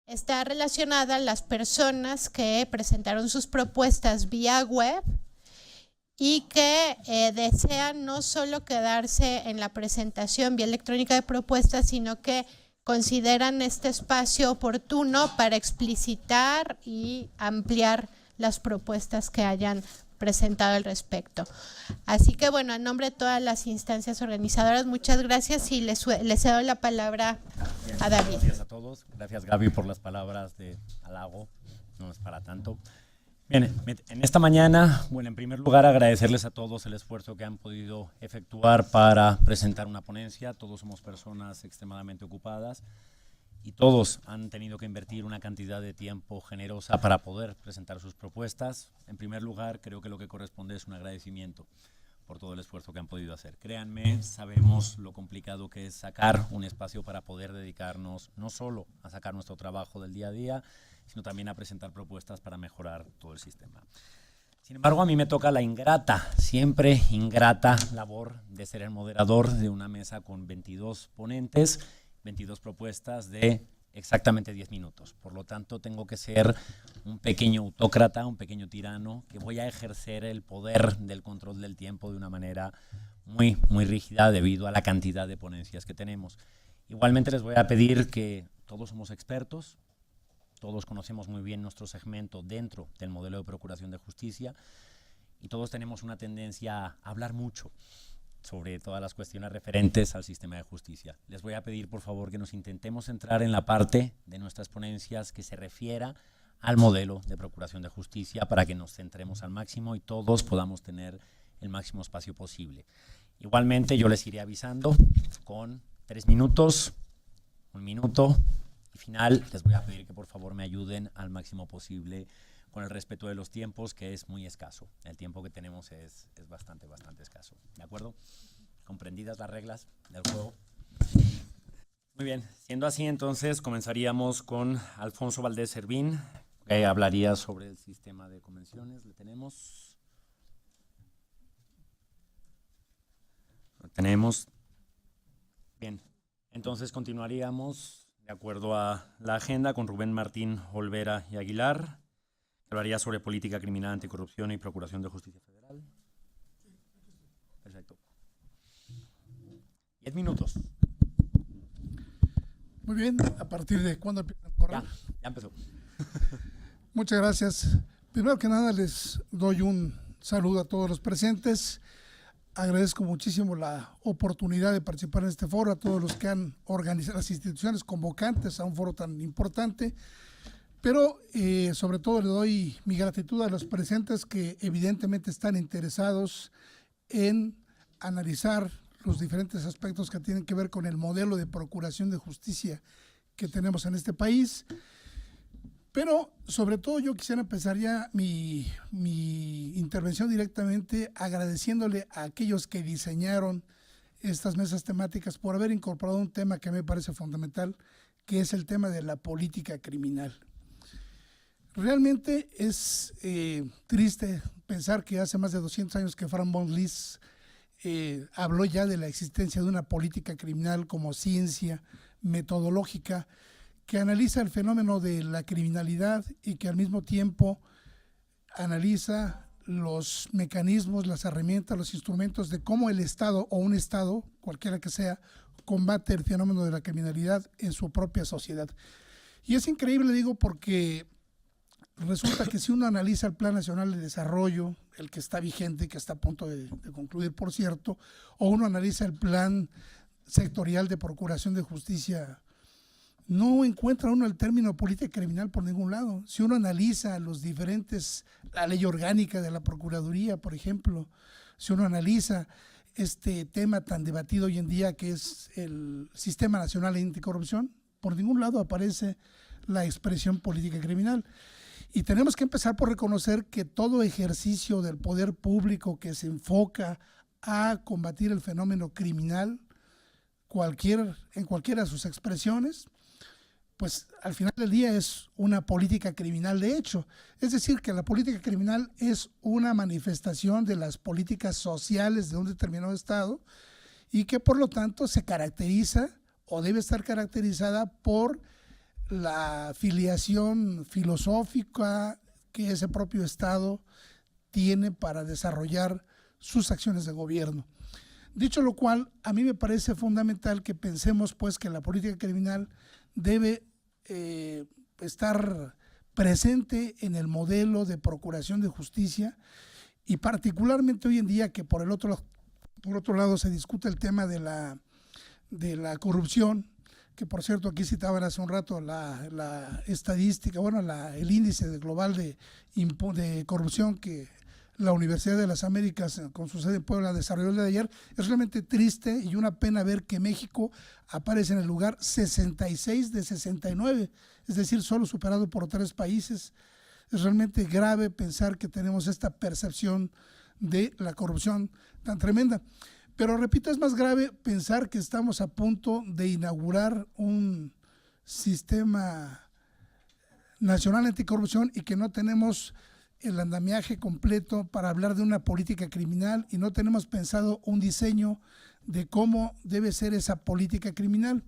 está relacionada a las personas que presentaron sus propuestas vía web y que desean no solo quedarse en la presentación vía electrónica de propuestas, sino que consideran este espacio oportuno para explicitar y ampliar las propuestas que hayan presentado al respecto. Así que bueno, en nombre de todas las instancias organizadoras, muchas gracias y les cedo la palabra a David. Gracias a todos. Gracias, Gaby, por las palabras de halago. No es para tanto. Bien, en esta mañana, bueno, en primer lugar agradecerles a todos el esfuerzo que han podido efectuar para presentar una ponencia. Todos somos personas extremadamente ocupadas y todos han tenido que invertir una cantidad de tiempo generosa para poder presentar sus propuestas. En primer lugar, creo que lo que corresponde es un agradecimiento por todo el esfuerzo que han podido hacer. Créanme, sabemos lo complicado que es sacar un espacio para poder dedicarnos no solo a sacar nuestro trabajo del día a día, sino también a presentar propuestas para mejorar todo el sistema. Sin embargo, a mí me toca la ingrata, siempre ingrata labor de ser el moderador de una mesa con 22 ponentes, 22 propuestas de exactamente 10 minutos. Por lo tanto, tengo que ser un pequeño autócrata, un pequeño tirano, que voy a ejercer el poder del control del tiempo de una manera muy rígida debido a la cantidad de ponencias que tenemos. Igualmente les voy a pedir que todos somos expertos, todos conocemos muy bien nuestro segmento dentro del modelo de procuración de justicia y todos tenemos una tendencia a hablar mucho sobre todas las cuestiones referentes al sistema de justicia. Les voy a pedir, por favor, que nos intentemos centrar en la parte de nuestras ponencias que se refiera al modelo de procuración de justicia para que nos centremos al máximo y todos podamos tener el máximo espacio posible. Igualmente, yo les iré avisando con 3 minutos, 1 minuto, y final les voy a pedir que por favor me ayuden al máximo posible con el respeto de los tiempos, que es muy escaso. El tiempo que tenemos es bastante escaso. ¿De acuerdo? ¿Comprendidas las reglas del juego? Muy bien. Siendo así, entonces, comenzaríamos con Alfonso Valdés Servín, que hablaría sobre el sistema de convenciones. ¿Le tenemos? Lo tenemos. Bien. Entonces, continuaríamos de acuerdo a la agenda con Rubén Martín Olvera y Aguilar. Hablaría sobre política criminal, anticorrupción y procuración de justicia federal. Perfecto. 10 minutos. Muy bien, ¿a partir de cuándo empieza a correr? Ya empezó. Muchas gracias. Primero que nada les doy un saludo a todos los presentes. Agradezco muchísimo la oportunidad de participar en este foro, a todos los que han organizado, las instituciones convocantes a un foro tan importante. Pero sobre todo le doy mi gratitud a los presentes que evidentemente están interesados en analizar los diferentes aspectos que tienen que ver con el modelo de procuración de justicia que tenemos en este país. Pero sobre todo yo quisiera empezar ya mi intervención directamente agradeciéndole a aquellos que diseñaron estas mesas temáticas por haber incorporado un tema que a mí me parece fundamental, que es el tema de la política criminal. Realmente es triste pensar que hace más de 200 años que Franz von Liszt habló ya de la existencia de una política criminal como ciencia metodológica que analiza el fenómeno de la criminalidad y que al mismo tiempo analiza los mecanismos, las herramientas, los instrumentos de cómo el Estado o un Estado, cualquiera que sea, combate el fenómeno de la criminalidad en su propia sociedad. Y es increíble, digo, porque resulta que si uno analiza el Plan Nacional de Desarrollo, el que está vigente, que está a punto de concluir, por cierto, o uno analiza el Plan Sectorial de Procuración de Justicia, no encuentra uno el término política criminal por ningún lado. Si uno analiza los diferentes, la ley orgánica de la Procuraduría, por ejemplo, si uno analiza este tema tan debatido hoy en día que es el Sistema Nacional de Anticorrupción, por ningún lado aparece la expresión política criminal. Y tenemos que empezar por reconocer que todo ejercicio del poder público que se enfoca a combatir el fenómeno criminal, en cualquiera de sus expresiones, pues al final del día es una política criminal de hecho. Es decir, que la política criminal es una manifestación de las políticas sociales de un determinado Estado y que por lo tanto se caracteriza o debe estar caracterizada por la filiación filosófica que ese propio Estado tiene para desarrollar sus acciones de gobierno. Dicho lo cual, a mí me parece fundamental que pensemos pues que la política criminal debe estar presente en el modelo de procuración de justicia, y particularmente hoy en día que por otro lado se discute el tema de la corrupción, que por cierto aquí citaban hace un rato la estadística, bueno, el índice global de corrupción que la Universidad de las Américas, con su sede en Puebla, desarrolló el día de ayer. Es realmente triste y una pena ver que México aparece en el lugar 66 de 69, es decir, solo superado por 3 países. Es realmente grave pensar que tenemos esta percepción de la corrupción tan tremenda. Pero repito, es más grave pensar que estamos a punto de inaugurar un sistema nacional anticorrupción y que no tenemos el andamiaje completo para hablar de una política criminal y no tenemos pensado un diseño de cómo debe ser esa política criminal.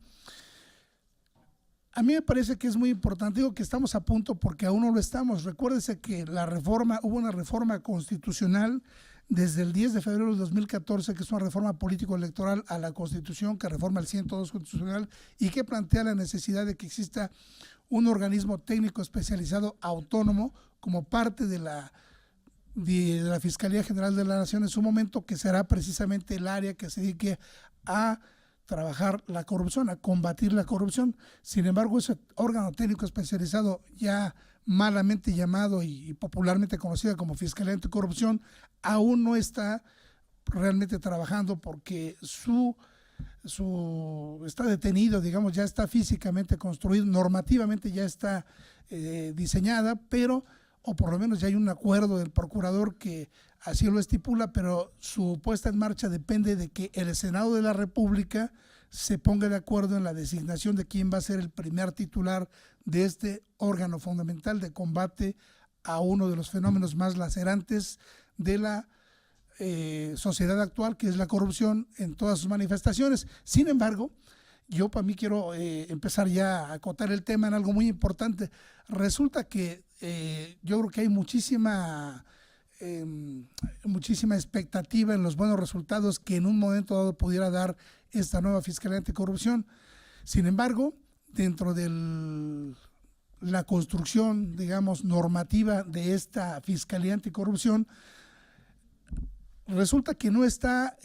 A mí me parece que es muy importante, digo que estamos a punto porque aún no lo estamos. Recuérdese que hubo una reforma constitucional desde el 10 de febrero de 2014, que es una reforma político-electoral a la Constitución, que reforma el 102 constitucional y que plantea la necesidad de que exista un organismo técnico especializado autónomo como parte de la Fiscalía General de la Nación en su momento, que será precisamente el área que se dedique a trabajar la corrupción, a combatir la corrupción. Sin embargo, ese órgano técnico especializado, ya malamente llamado y popularmente conocido como Fiscalía Anticorrupción, aún no está realmente trabajando porque está detenido, digamos, ya está físicamente construido, normativamente ya está diseñada, pero, o por lo menos ya hay un acuerdo del procurador que así lo estipula, pero su puesta en marcha depende de que el Senado de la República se ponga de acuerdo en la designación de quién va a ser el primer titular de este órgano fundamental de combate a uno de los fenómenos más lacerantes de la sociedad actual, que es la corrupción en todas sus manifestaciones. Sin embargo, yo para mí quiero empezar ya a acotar el tema en algo muy importante. Resulta que yo creo que hay muchísima expectativa en los buenos resultados que en un momento dado pudiera dar esta nueva Fiscalía Anticorrupción. Sin embargo, dentro de la construcción, digamos, normativa de esta Fiscalía Anticorrupción, resulta que no está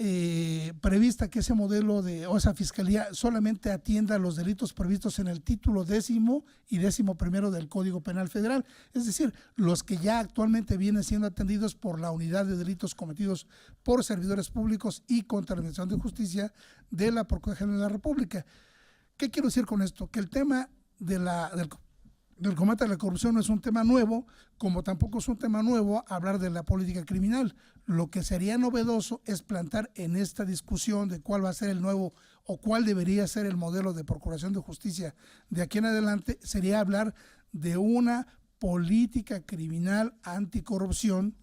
prevista que ese modelo o esa fiscalía solamente atienda los delitos previstos en el título 10º y 11º del Código Penal Federal, es decir, los que ya actualmente vienen siendo atendidos por la Unidad de Delitos Cometidos por Servidores Públicos y contra la Administración de Justicia de la Procuraduría General de la República. ¿Qué quiero decir con esto? Que el tema del combate a la corrupción no es un tema nuevo, como tampoco es un tema nuevo hablar de la política criminal. Lo que sería novedoso es plantar en esta discusión de cuál va a ser el nuevo o cuál debería ser el modelo de procuración de justicia de aquí en adelante, sería hablar de una política criminal anticorrupción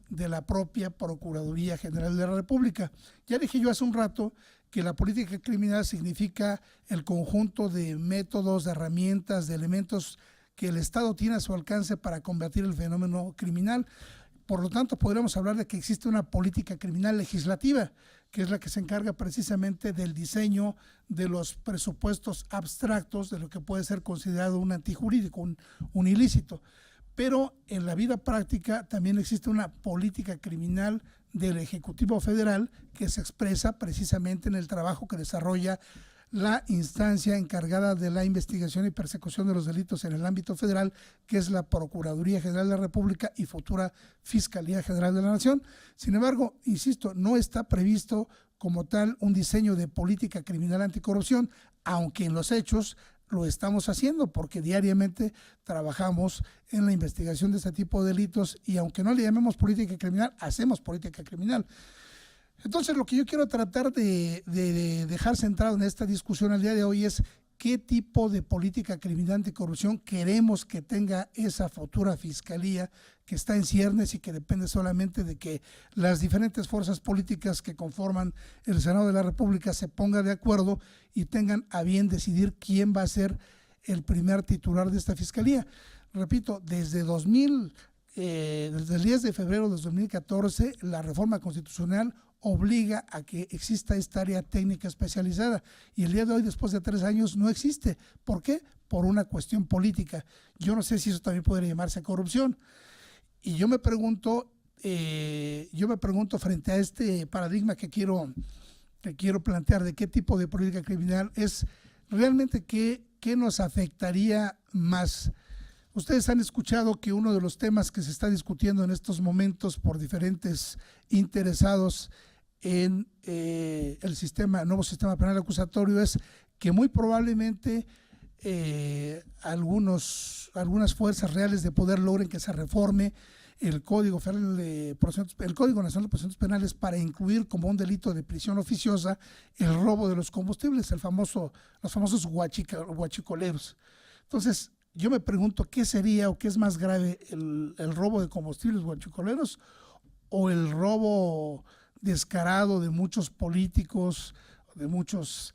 de la propia Procuraduría General de la República. Ya dije yo hace un rato que la política criminal significa el conjunto de métodos, de herramientas, de elementos que el Estado tiene a su alcance para combatir el fenómeno criminal. Por lo tanto, podríamos hablar de que existe una política criminal legislativa, que es la que se encarga precisamente del diseño de los presupuestos abstractos de lo que puede ser considerado un antijurídico, un ilícito. Pero en la vida práctica también existe una política criminal del Ejecutivo Federal que se expresa precisamente en el trabajo que desarrolla la instancia encargada de la investigación y persecución de los delitos en el ámbito federal, que es la Procuraduría General de la República y futura Fiscalía General de la Nación. Sin embargo, insisto, no está previsto como tal un diseño de política criminal anticorrupción, aunque en los hechos lo estamos haciendo porque diariamente trabajamos en la investigación de este tipo de delitos y aunque no le llamemos política criminal, hacemos política criminal. Entonces, lo que yo quiero tratar de dejar centrado en esta discusión al día de hoy es qué tipo de política criminal anticorrupción queremos que tenga esa futura fiscalía que está en ciernes y que depende solamente de que las diferentes fuerzas políticas que conforman el Senado de la República se pongan de acuerdo y tengan a bien decidir quién va a ser el primer titular de esta fiscalía. Repito, desde el 10 de febrero de 2014, la reforma constitucional obliga a que exista esta área técnica especializada y el día de hoy, después de 3 años, no existe. ¿Por qué? Por una cuestión política. Yo no sé si eso también podría llamarse corrupción. Y yo me pregunto frente a este paradigma que quiero plantear de qué tipo de política criminal es realmente qué nos afectaría más. Ustedes han escuchado que uno de los temas que se está discutiendo en estos momentos por diferentes interesados en el nuevo sistema penal acusatorio es que muy probablemente algunas fuerzas reales de poder logren que se reforme el Código Nacional de Procedimientos Penales para incluir como un delito de prisión oficiosa el robo de los combustibles, los famosos huachicoleros. Entonces, yo me pregunto qué sería o qué es más grave, el robo de combustibles huachicoleros o el robo descarado de muchos políticos, de muchos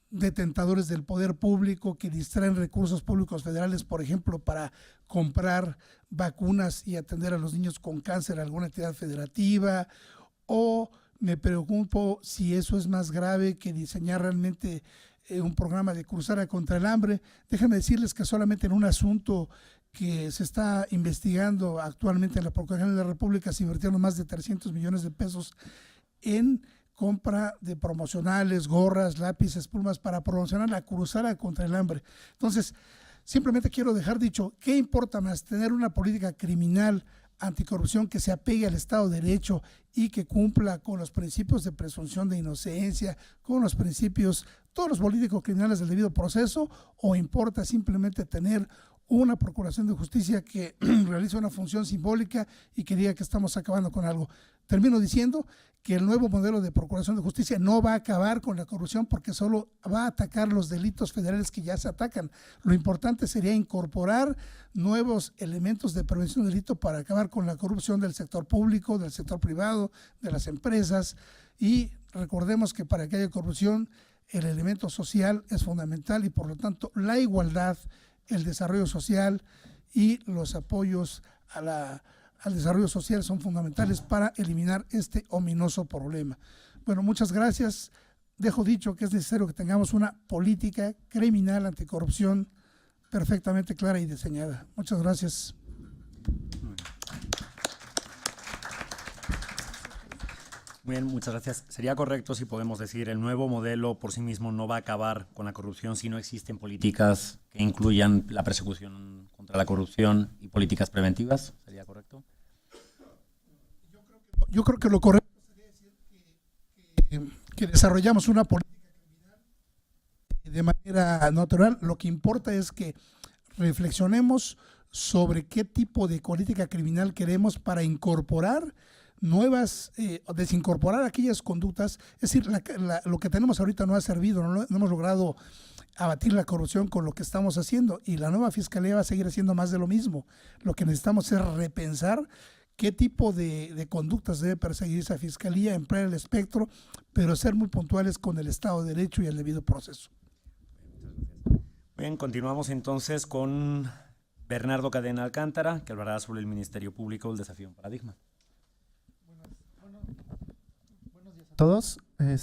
detentadores del poder público que distraen recursos públicos federales, por ejemplo, para comprar vacunas y atender a los niños con cáncer a alguna entidad federativa. O me preocupo si eso es más grave que diseñar realmente un programa de cruzada contra el hambre. Déjenme decirles que solamente en un asunto que se está investigando actualmente en la Procuraduría de la República se invirtieron más de 300 millones de pesos en compra de promocionales, gorras, lápices, plumas para promocionar la cruzada contra el hambre. Entonces, simplemente quiero dejar dicho, ¿qué importa más tener una política criminal anticorrupción que se apegue al Estado de Derecho y que cumpla con los principios de presunción de inocencia, con los principios, todos los políticos criminales del debido proceso, o importa simplemente tener una procuración de justicia que realiza una función simbólica y que diga que estamos acabando con algo? Termino diciendo que el nuevo modelo de procuración de justicia no va a acabar con la corrupción porque solo va a atacar los delitos federales que ya se atacan. Lo importante sería incorporar nuevos elementos de prevención del delito para acabar con la corrupción del sector público, del sector privado, de las empresas. Y recordemos que para que haya corrupción el elemento social es fundamental y por lo tanto la igualdad, el desarrollo social y los apoyos al desarrollo social son fundamentales para eliminar este ominoso problema. Bueno, muchas gracias. Dejo dicho que es necesario que tengamos una política criminal anticorrupción perfectamente clara y diseñada. Muchas gracias. Muy bien, muchas gracias. Sería correcto si podemos decir el nuevo modelo por sí mismo no va a acabar con la corrupción si no existen políticas que incluyan la persecución contra la corrupción y políticas preventivas. ¿Sería correcto? Yo creo que lo correcto sería decir que desarrollamos una política criminal de manera natural. Lo que importa es que reflexionemos sobre qué tipo de política criminal queremos para incorporar desincorporar aquellas conductas. Es decir, lo que tenemos ahorita no ha servido, no hemos logrado abatir la corrupción con lo que estamos haciendo y la nueva fiscalía va a seguir haciendo más de lo mismo. Lo que necesitamos es repensar qué tipo de conductas debe perseguir esa fiscalía, emplear el espectro, pero ser muy puntuales con el Estado de Derecho y el debido proceso. Bien, continuamos entonces con Bernardo Cadena Alcántara, que hablará sobre el Ministerio Público, el desafío en paradigma. Todos, me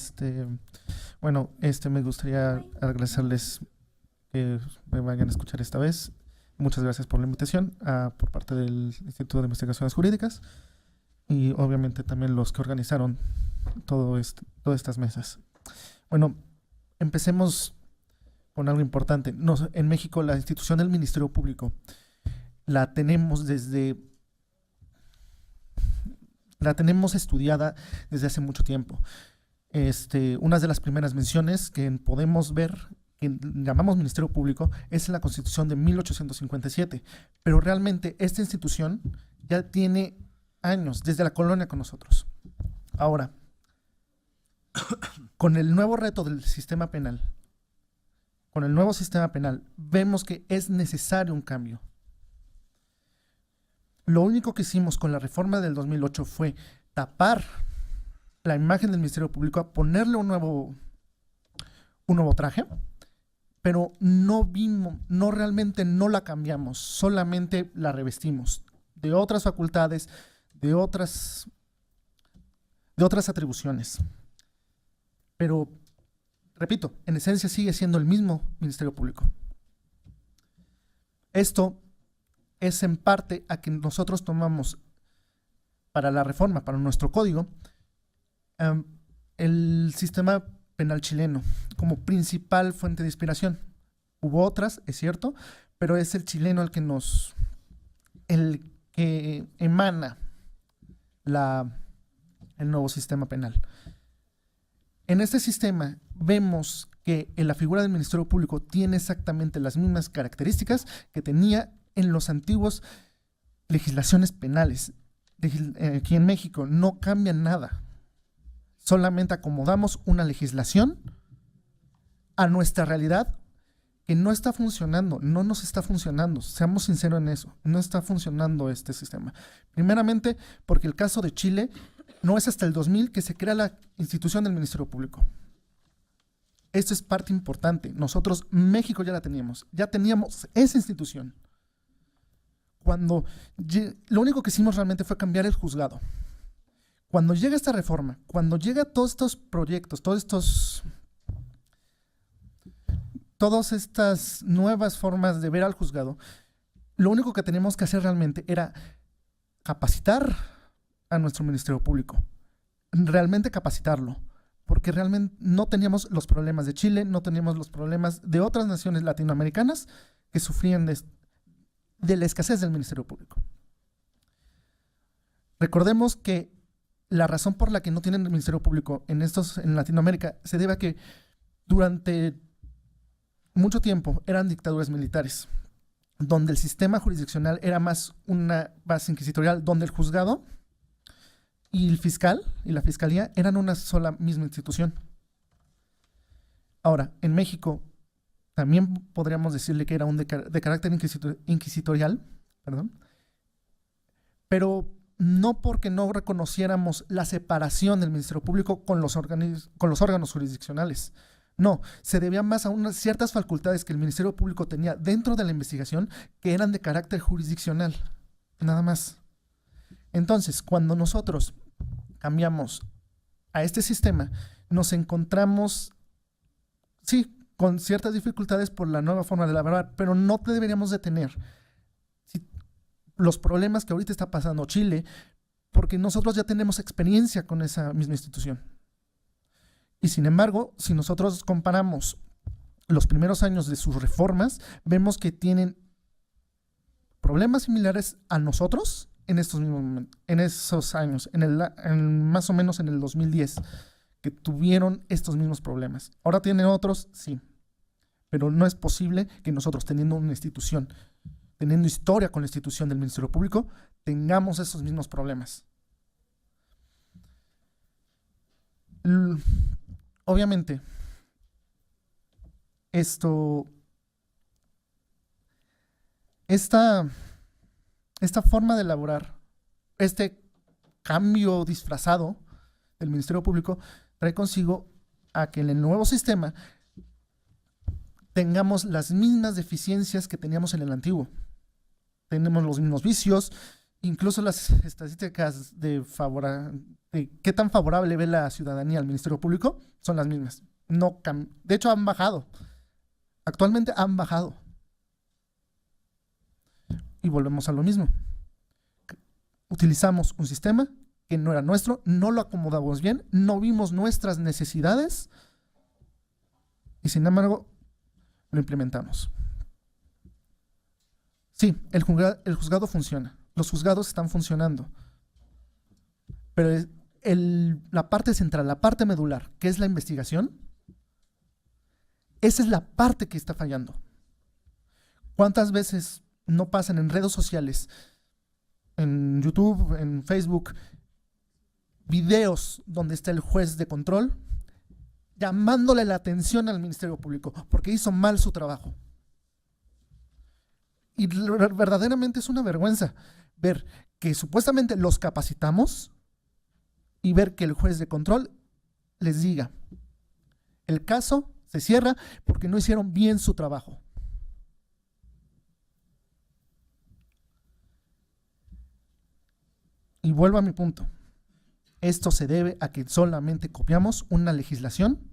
gustaría agradecerles que me vayan a escuchar esta vez. Muchas gracias por la invitación por parte del Instituto de Investigaciones Jurídicas y obviamente también los que organizaron todas estas mesas. Bueno, empecemos con algo importante. En México la institución del Ministerio Público la tenemos estudiada desde hace mucho tiempo. Una de las primeras menciones que podemos ver, que llamamos Ministerio Público, es la Constitución de 1857, pero realmente esta institución ya tiene años, desde la colonia con nosotros. Ahora, con el nuevo reto del sistema penal, vemos que es necesario un cambio. Lo único que hicimos con la reforma del 2008 fue tapar la imagen del Ministerio Público, a ponerle un nuevo traje, pero no realmente no la cambiamos, solamente la revestimos de otras facultades, de otras atribuciones. Pero, repito, en esencia sigue siendo el mismo Ministerio Público. Esto es en parte a que nosotros tomamos para la reforma, para nuestro código, el sistema penal chileno como principal fuente de inspiración. Hubo otras, es cierto, pero es el chileno el que emana el nuevo sistema penal. En este sistema vemos que en la figura del Ministerio Público tiene exactamente las mismas características que tenía en los antiguos legislaciones penales. Aquí en México no cambia nada. Solamente acomodamos una legislación a nuestra realidad que no está funcionando, no nos está funcionando. Seamos sinceros en eso, no está funcionando este sistema. Primeramente, porque el caso de Chile no es hasta el 2000 que se crea la institución del Ministerio Público. Esto es parte importante. Nosotros, México ya teníamos esa institución. Lo único que hicimos realmente fue cambiar el juzgado. Cuando llega esta reforma, cuando llega todos estos proyectos, todas estas nuevas formas de ver al juzgado, lo único que teníamos que hacer realmente era capacitar a nuestro Ministerio Público, realmente capacitarlo, porque realmente no teníamos los problemas de Chile, no teníamos los problemas de otras naciones latinoamericanas que sufrían de la escasez del Ministerio Público. Recordemos que la razón por la que no tienen el Ministerio Público en Latinoamérica se debe a que durante mucho tiempo eran dictaduras militares, donde el sistema jurisdiccional era más una base inquisitorial, donde el juzgado y el fiscal y la fiscalía eran una sola misma institución. Ahora, en México también podríamos decirle que era de carácter inquisitorial, pero no porque no reconociéramos la separación del Ministerio Público con los órganos jurisdiccionales. No, se debía más a unas ciertas facultades que el Ministerio Público tenía dentro de la investigación que eran de carácter jurisdiccional, nada más. Entonces, cuando nosotros cambiamos a este sistema, nos encontramos, sí, con ciertas dificultades por la nueva forma de elaborar, pero no deberíamos de tener los problemas que ahorita está pasando Chile, porque nosotros ya tenemos experiencia con esa misma institución. Y sin embargo, si nosotros comparamos los primeros años de sus reformas, vemos que tienen problemas similares a nosotros en esos años, más o menos en el 2010, que tuvieron estos mismos problemas. Ahora tienen otros, sí, pero no es posible que nosotros, teniendo una institución, teniendo historia con la institución del Ministerio Público, tengamos esos mismos problemas. Obviamente, esta forma de elaborar, este cambio disfrazado del Ministerio Público trae consigo a que en el nuevo sistema tengamos las mismas deficiencias que teníamos en el antiguo. Tenemos los mismos vicios, incluso las estadísticas de qué tan favorable ve la ciudadanía al Ministerio Público son las mismas. De hecho, han bajado. Actualmente han bajado. Y volvemos a lo mismo. Utilizamos un sistema que no era nuestro, no lo acomodamos bien, no vimos nuestras necesidades y sin embargo lo implementamos. Sí, el juzgado funciona, los juzgados están funcionando, pero la parte central, la parte medular, que es la investigación, esa es la parte que está fallando. ¿Cuántas veces no pasan en redes sociales, en YouTube, en Facebook, videos donde está el juez de control llamándole la atención al Ministerio Público porque hizo mal su trabajo? Y verdaderamente es una vergüenza ver que supuestamente los capacitamos y ver que el juez de control les diga: el caso Se cierra porque no hicieron bien su trabajo. Y vuelvo a mi punto. Esto se debe a que solamente copiamos una legislación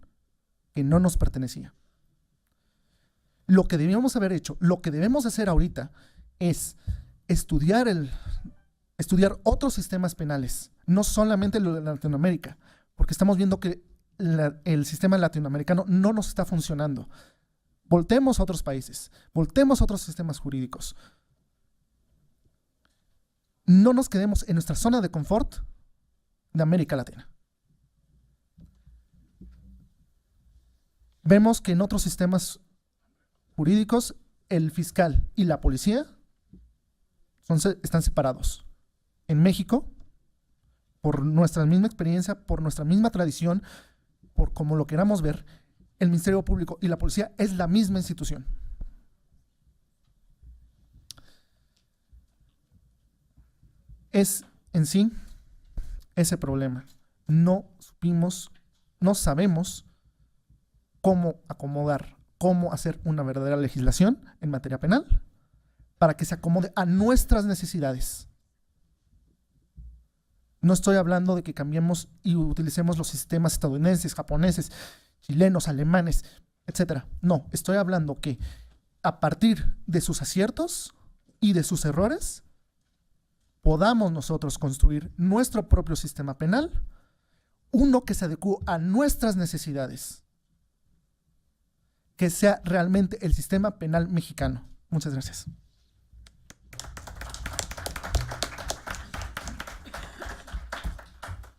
que no nos pertenecía. Lo que debíamos haber hecho, lo que debemos hacer ahorita es estudiar otros sistemas penales, no solamente lo de Latinoamérica, porque estamos viendo que el sistema latinoamericano no nos está funcionando. Voltemos a otros países, voltemos a otros sistemas jurídicos. No nos quedemos en nuestra zona de confort de América Latina. Vemos que en otros sistemas jurídicos el fiscal y la policía están separados. En México, por nuestra misma experiencia, por nuestra misma tradición, por como lo queramos ver, el Ministerio Público y la policía es la misma institución. Es en sí ese problema. No sabemos cómo acomodar, cómo hacer una verdadera legislación en materia penal para que se acomode a nuestras necesidades. No estoy hablando de que cambiemos y utilicemos los sistemas estadounidenses, japoneses, chilenos, alemanes, etc. No, estoy hablando que a partir de sus aciertos y de sus errores podamos nosotros construir nuestro propio sistema penal, uno que se adecue a nuestras necesidades, que sea realmente el sistema penal mexicano. Muchas gracias.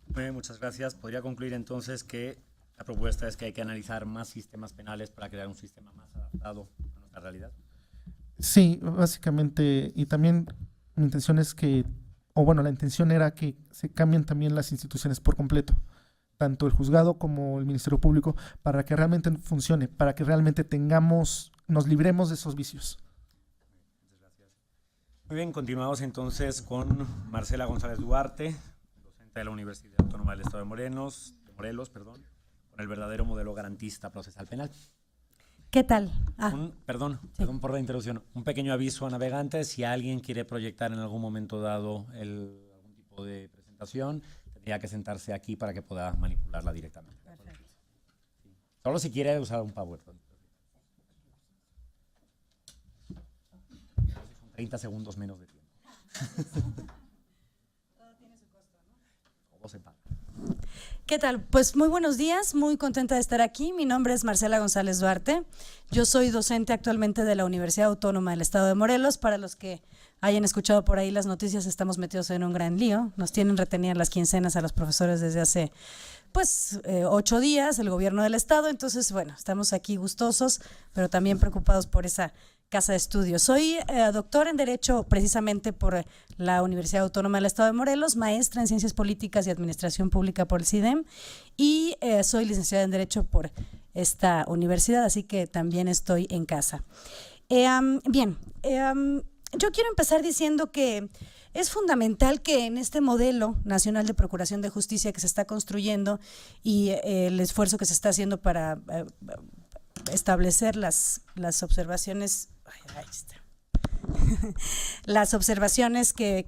Muy bien, muchas gracias. Podría concluir entonces que la propuesta es que hay que analizar más sistemas penales para crear un sistema más adaptado a nuestra realidad. Sí, básicamente, y también mi intención es que, la intención era que se cambien también las instituciones por completo, tanto el juzgado como el Ministerio Público, para que realmente funcione, para que realmente nos libremos de esos vicios. Muchas gracias. Muy bien, continuamos entonces con Marcela González Duarte, docente de la Universidad Autónoma del Estado de Morelos, con el verdadero modelo garantista procesal penal. ¿Qué tal? Perdón por la interrupción. Un pequeño aviso a navegantes: si alguien quiere proyectar en algún momento dado algún tipo de presentación, tendría que sentarse aquí para que pueda manipularla directamente. Perfecto. Sí. Solo si quiere usar un PowerPoint. Son 30 segundos menos de tiempo. Todo tiene su costo, ¿no? Todo se paga. ¿Qué tal? Pues muy buenos días, muy contenta de estar aquí. Mi nombre es Marcela González Duarte. Yo soy docente actualmente de la Universidad Autónoma del Estado de Morelos. Para los que hayan escuchado por ahí las noticias, estamos metidos en un gran lío. Nos tienen retenidas las quincenas a los profesores desde hace 8 días, el gobierno del Estado. Entonces, estamos aquí gustosos, pero también preocupados por esa casa de estudios. Soy doctor en Derecho precisamente por la Universidad Autónoma del Estado de Morelos, maestra en Ciencias Políticas y Administración Pública por el CIDEM y soy licenciada en Derecho por esta universidad, así que también estoy en casa. Yo quiero empezar diciendo que es fundamental que en este modelo nacional de procuración de justicia que se está construyendo y el esfuerzo que se está haciendo para establecer las observaciones, las observaciones que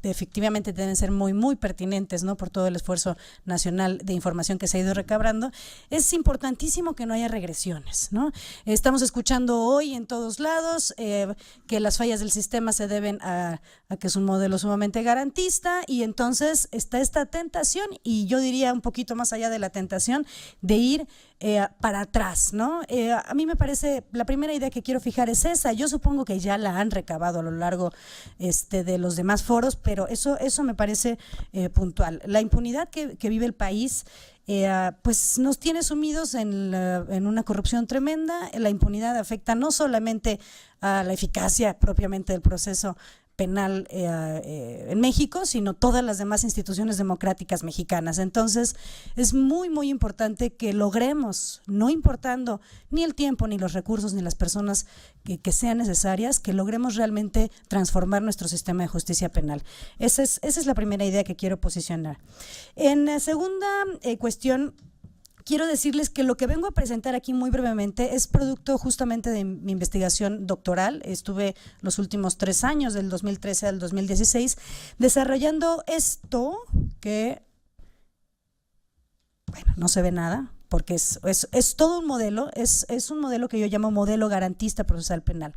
efectivamente deben ser muy, muy pertinentes, ¿no? Por todo el esfuerzo nacional de información que se ha ido recabrando, es importantísimo que no haya regresiones, ¿no? Estamos escuchando hoy en todos lados que las fallas del sistema se deben a que es un modelo sumamente garantista y entonces está esta tentación, y yo diría un poquito más allá de la tentación, de ir para atrás, ¿no? A mí me parece, la primera idea que quiero fijar es esa. Yo supongo que ya la han recabado a lo largo de los demás foros, pero eso me parece puntual. La impunidad que vive el país pues nos tiene sumidos en una corrupción tremenda. La impunidad afecta no solamente a la eficacia propiamente del proceso penal en México, sino todas las demás instituciones democráticas mexicanas. Entonces, es muy, muy importante que logremos, no importando ni el tiempo, ni los recursos, ni las personas que sean necesarias, que logremos realmente transformar nuestro sistema de justicia penal. Esa es la primera idea que quiero posicionar. En segunda cuestión, quiero decirles que lo que vengo a presentar aquí muy brevemente es producto justamente de mi investigación doctoral. Estuve los últimos 3 años, del 2013 al 2016, desarrollando esto que, bueno, no se ve nada, porque es todo un modelo, es un modelo que yo llamo modelo garantista procesal penal.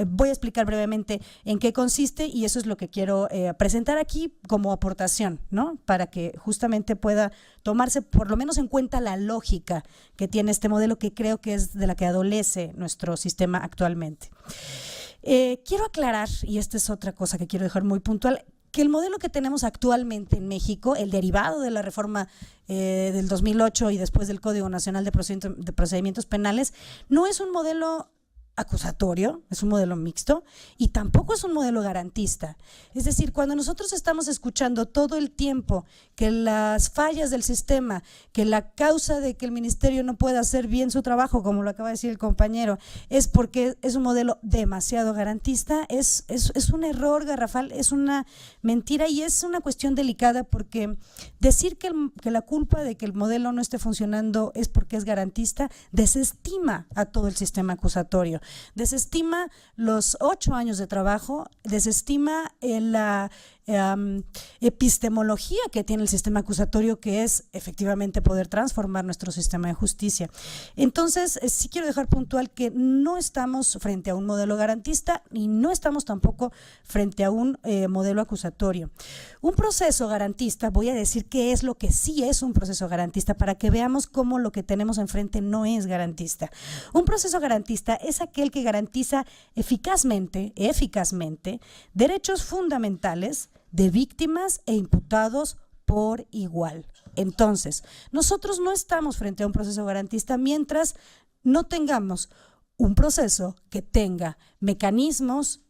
Voy a explicar brevemente en qué consiste y eso es lo que quiero presentar aquí como aportación, ¿no? Para que justamente pueda tomarse por lo menos en cuenta la lógica que tiene este modelo, que creo que es de la que adolece nuestro sistema actualmente. Quiero aclarar, y esta es otra cosa que quiero dejar muy puntual, que el modelo que tenemos actualmente en México, el derivado de la reforma del 2008 y después del Código Nacional de Procedimientos Penales, no es un modelo acusatorio, es un modelo mixto y tampoco es un modelo garantista. Es decir, cuando nosotros estamos escuchando todo el tiempo que las fallas del sistema, que la causa de que el ministerio no pueda hacer bien su trabajo, como lo acaba de decir el compañero, es porque es un modelo demasiado garantista, es un error garrafal, es una mentira y es una cuestión delicada, porque decir que la culpa de que el modelo no esté funcionando es porque es garantista desestima a todo el sistema acusatorio. Desestima los 8 años de trabajo, desestima la epistemología que tiene el sistema acusatorio, que es efectivamente poder transformar nuestro sistema de justicia. Entonces, sí quiero dejar puntual que no estamos frente a un modelo garantista y no estamos tampoco frente a un modelo acusatorio. Un proceso garantista, voy a decir qué es lo que sí es un proceso garantista para que veamos cómo lo que tenemos enfrente no es garantista. Un proceso garantista es aquel que garantiza eficazmente derechos fundamentales de víctimas e imputados por igual. Entonces, nosotros no estamos frente a un proceso garantista mientras no tengamos un proceso que tenga mecanismos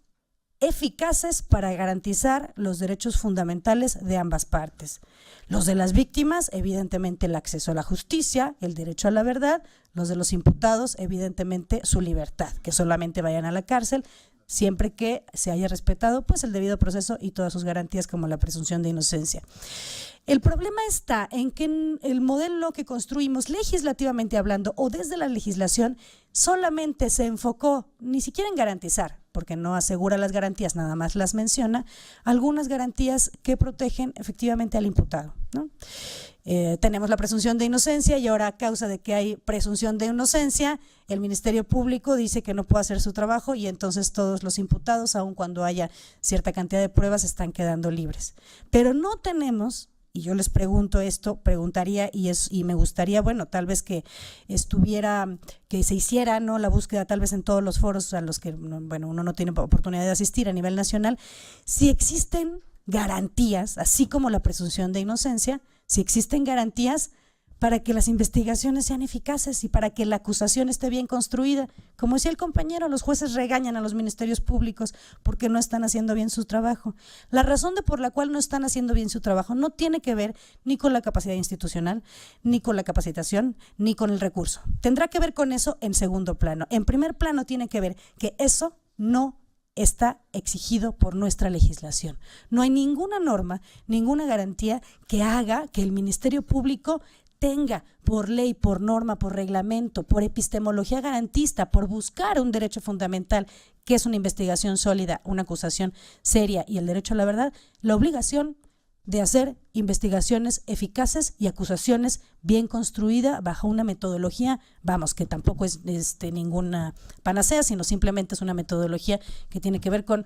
eficaces para garantizar los derechos fundamentales de ambas partes. Los de las víctimas, evidentemente el acceso a la justicia, el derecho a la verdad; los de los imputados, evidentemente su libertad, que solamente vayan a la cárcel siempre que se haya respetado pues el debido proceso y todas sus garantías, como la presunción de inocencia. El problema está en que en el modelo que construimos legislativamente hablando o desde la legislación solamente se enfocó ni siquiera en garantizar, porque no asegura las garantías, nada más las menciona, algunas garantías que protegen efectivamente al imputado, ¿no? Tenemos la presunción de inocencia y ahora, a causa de que hay presunción de inocencia, el Ministerio Público dice que no puede hacer su trabajo y entonces todos los imputados, aun cuando haya cierta cantidad de pruebas, están quedando libres. Pero no tenemos, y yo les pregunto esto, preguntaría y me gustaría, bueno, tal vez que se hiciera, ¿no?, la búsqueda tal vez en todos los foros a los que, bueno, uno no tiene oportunidad de asistir a nivel nacional, si existen garantías, así como la presunción de inocencia, si existen garantías para que las investigaciones sean eficaces y para que la acusación esté bien construida. Como decía el compañero, los jueces regañan a los ministerios públicos porque no están haciendo bien su trabajo. La razón por la cual no están haciendo bien su trabajo no tiene que ver ni con la capacidad institucional, ni con la capacitación, ni con el recurso. Tendrá que ver con eso en segundo plano. En primer plano tiene que ver que eso no está exigido por nuestra legislación. No hay ninguna norma, ninguna garantía que haga que el Ministerio Público tenga por ley, por norma, por reglamento, por epistemología garantista, por buscar un derecho fundamental que es una investigación sólida, una acusación seria y el derecho a la verdad, la obligación de hacer investigaciones eficaces y acusaciones bien construidas bajo una metodología, vamos, que tampoco es ninguna panacea, sino simplemente es una metodología que tiene que ver con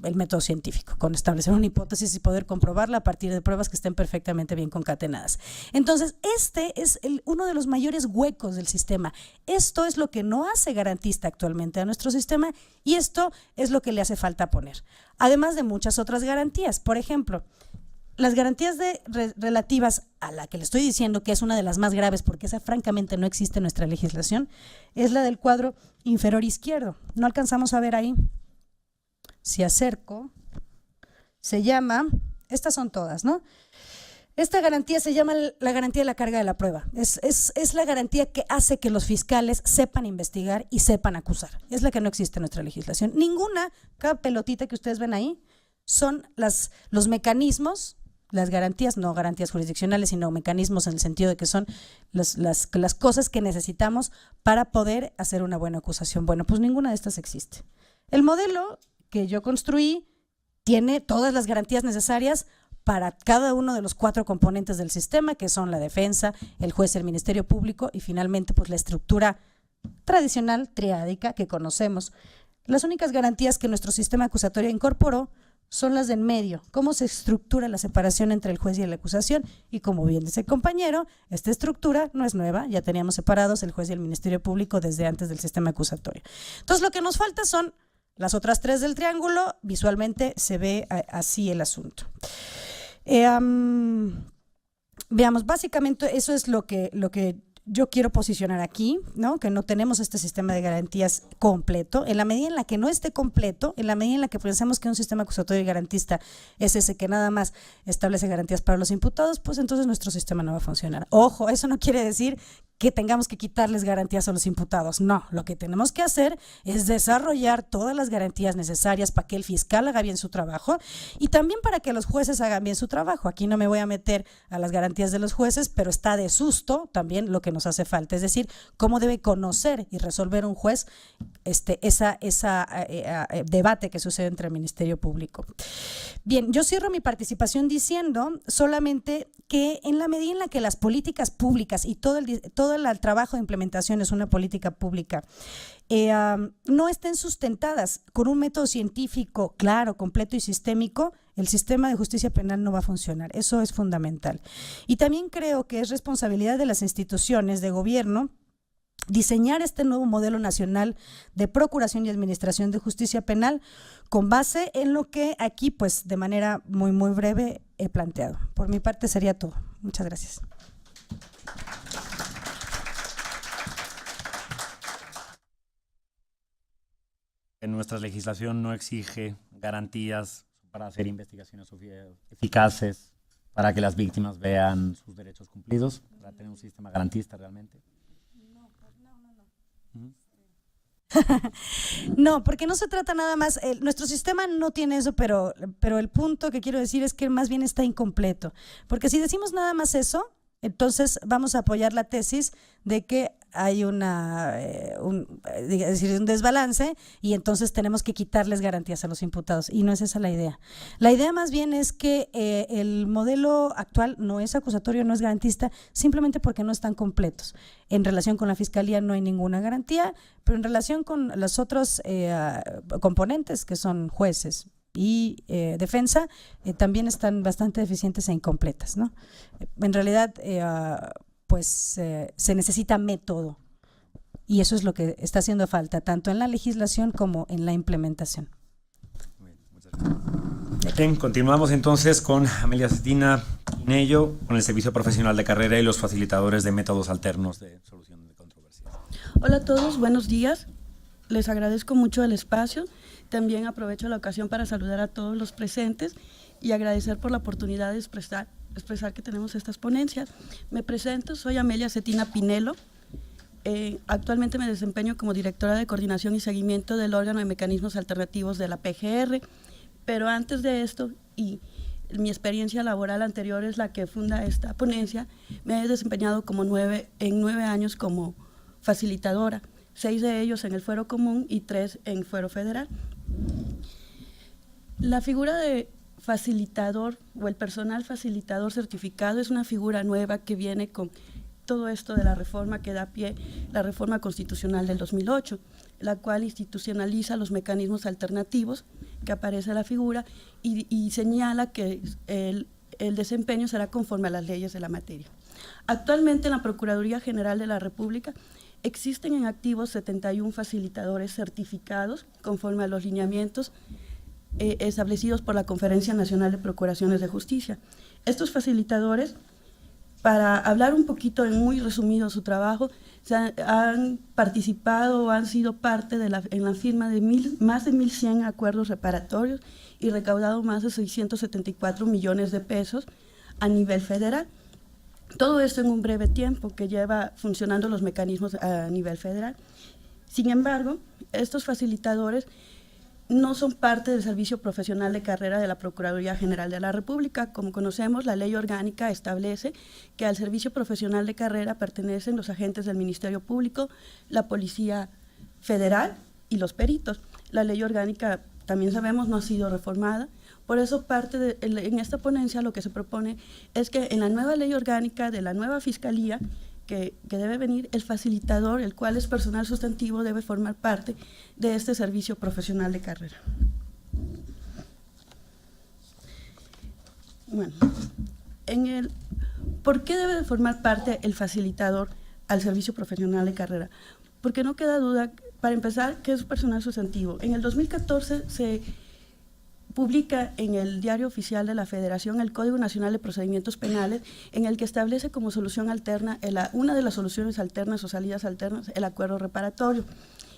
el método científico, con establecer una hipótesis y poder comprobarla a partir de pruebas que estén perfectamente bien concatenadas. Entonces, este es uno de los mayores huecos del sistema. Esto es lo que no hace garantista actualmente a nuestro sistema y esto es lo que le hace falta poner. Además de muchas otras garantías, por ejemplo, las garantías relativas a la que le estoy diciendo que es una de las más graves, porque esa francamente no existe en nuestra legislación, es la del cuadro inferior izquierdo. No alcanzamos a ver ahí. Si acerco, se llama, estas son todas, ¿no? Esta garantía se llama la garantía de la carga de la prueba. Es la garantía que hace que los fiscales sepan investigar y sepan acusar. Es la que no existe en nuestra legislación. Ninguna, cada pelotita que ustedes ven ahí, son los mecanismos las garantías, no garantías jurisdiccionales, sino mecanismos en el sentido de que son las cosas que necesitamos para poder hacer una buena acusación. Bueno, pues ninguna de estas existe. El modelo que yo construí tiene todas las garantías necesarias para cada uno de los 4 componentes del sistema, que son la defensa, el juez, el Ministerio Público y finalmente pues la estructura tradicional triádica que conocemos. Las únicas garantías que nuestro sistema acusatorio incorporó son las de en medio, cómo se estructura la separación entre el juez y la acusación, y como bien dice el compañero, esta estructura no es nueva, ya teníamos separados el juez y el Ministerio Público desde antes del sistema acusatorio. Entonces lo que nos falta son las otras 3 del triángulo, visualmente se ve así el asunto. Veamos, básicamente eso es lo que yo quiero posicionar aquí, ¿no? Que no tenemos este sistema de garantías completo. En la medida en la que no esté completo, en la medida en la que pensemos que un sistema acusatorio y garantista es ese que nada más establece garantías para los imputados, pues entonces nuestro sistema no va a funcionar. Ojo, eso no quiere decir que tengamos que quitarles garantías a los imputados. No, lo que tenemos que hacer es desarrollar todas las garantías necesarias para que el fiscal haga bien su trabajo y también para que los jueces hagan bien su trabajo. Aquí no me voy a meter a las garantías de los jueces, pero está de susto también lo que nos hace falta, es decir, cómo debe conocer y resolver un juez esa debate que sucede entre el Ministerio Público. Bien, yo cierro mi participación diciendo solamente que en la medida en la que las políticas públicas y todo el trabajo de implementación es una política pública, no estén sustentadas con un método científico claro, completo y sistémico, el sistema de justicia penal no va a funcionar. Eso es fundamental. Y también creo que es responsabilidad de las instituciones de gobierno diseñar este nuevo modelo nacional de procuración y administración de justicia penal con base en lo que aquí, pues, de manera muy, muy breve he planteado. Por mi parte sería todo. Muchas gracias. En nuestra legislación no exige garantías para hacer investigaciones eficaces, para que las víctimas vean sus derechos cumplidos, para tener un sistema garantista realmente. No, porque no se trata nada más, nuestro sistema no tiene eso, pero el punto que quiero decir es que más bien está incompleto, porque si decimos nada más eso, entonces vamos a apoyar la tesis de que hay un desbalance y entonces tenemos que quitarles garantías a los imputados, y no es esa la idea. La idea más bien es que el modelo actual no es acusatorio, no es garantista, simplemente porque no están completos. En relación con la Fiscalía no hay ninguna garantía, pero en relación con los otros componentes, que son jueces y defensa, también están bastante deficientes e incompletas, ¿no? En realidad, se necesita método, y eso es lo que está haciendo falta, tanto en la legislación como en la implementación. Bien, continuamos entonces con Amelia Cetina Pinello, con el Servicio Profesional de Carrera y los facilitadores de métodos alternos de solución de controversias. Hola a todos, buenos días. Les agradezco mucho el espacio. También aprovecho la ocasión para saludar a todos los presentes y agradecer por la oportunidad de expresar que tenemos estas ponencias. Me presento, soy Amelia Cetina Pinello. Actualmente me desempeño como directora de coordinación y seguimiento del órgano de mecanismos alternativos de la PGR, pero antes de esto, y mi experiencia laboral anterior es la que funda esta ponencia, me he desempeñado en 9 años como facilitadora, 6 de ellos en el fuero común y 3 en fuero federal. La figura de facilitador o el personal facilitador certificado es una figura nueva que viene con todo esto de la reforma que da pie, la reforma constitucional del 2008, la cual institucionaliza los mecanismos alternativos que aparece la figura y señala que el desempeño será conforme a las leyes de la materia. Actualmente en la Procuraduría General de la República existen en activo 71 facilitadores certificados conforme a los lineamientos establecidos por la Conferencia Nacional de Procuraciones de Justicia. Estos facilitadores, para hablar un poquito en muy resumido su trabajo, han participado o han sido parte en la firma de más de 1.100 acuerdos reparatorios y recaudado más de 674 millones de pesos a nivel federal. Todo esto en un breve tiempo que lleva funcionando los mecanismos a nivel federal. Sin embargo, estos facilitadores no son parte del servicio profesional de carrera de la Procuraduría General de la República. Como conocemos, la ley orgánica establece que al servicio profesional de carrera pertenecen los agentes del Ministerio Público, la Policía Federal y los peritos. La ley orgánica, también sabemos, no ha sido reformada. Por eso en esta ponencia lo que se propone es que en la nueva ley orgánica de la nueva Fiscalía, que debe venir, el facilitador, el cual es personal sustantivo, debe formar parte de este servicio profesional de carrera. Bueno, ¿por qué debe de formar parte el facilitador al servicio profesional de carrera? Porque no queda duda, para empezar, que es personal sustantivo. En el 2014 se publica en el Diario Oficial de la Federación el Código Nacional de Procedimientos Penales, en el que establece como solución alterna, una de las soluciones alternas o salidas alternas, el acuerdo reparatorio.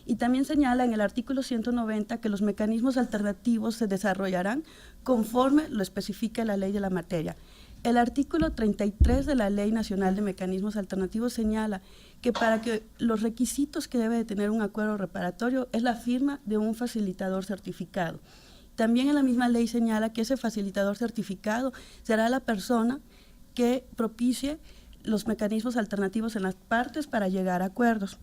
Y también señala en el artículo 190 que los mecanismos alternativos se desarrollarán conforme lo especifica la ley de la materia. El artículo 33 de la Ley Nacional de Mecanismos Alternativos señala que para que los requisitos que debe de tener un acuerdo reparatorio es la firma de un facilitador certificado. También en la misma ley señala que ese facilitador certificado será la persona que propicie los mecanismos alternativos en las partes para llegar a acuerdos.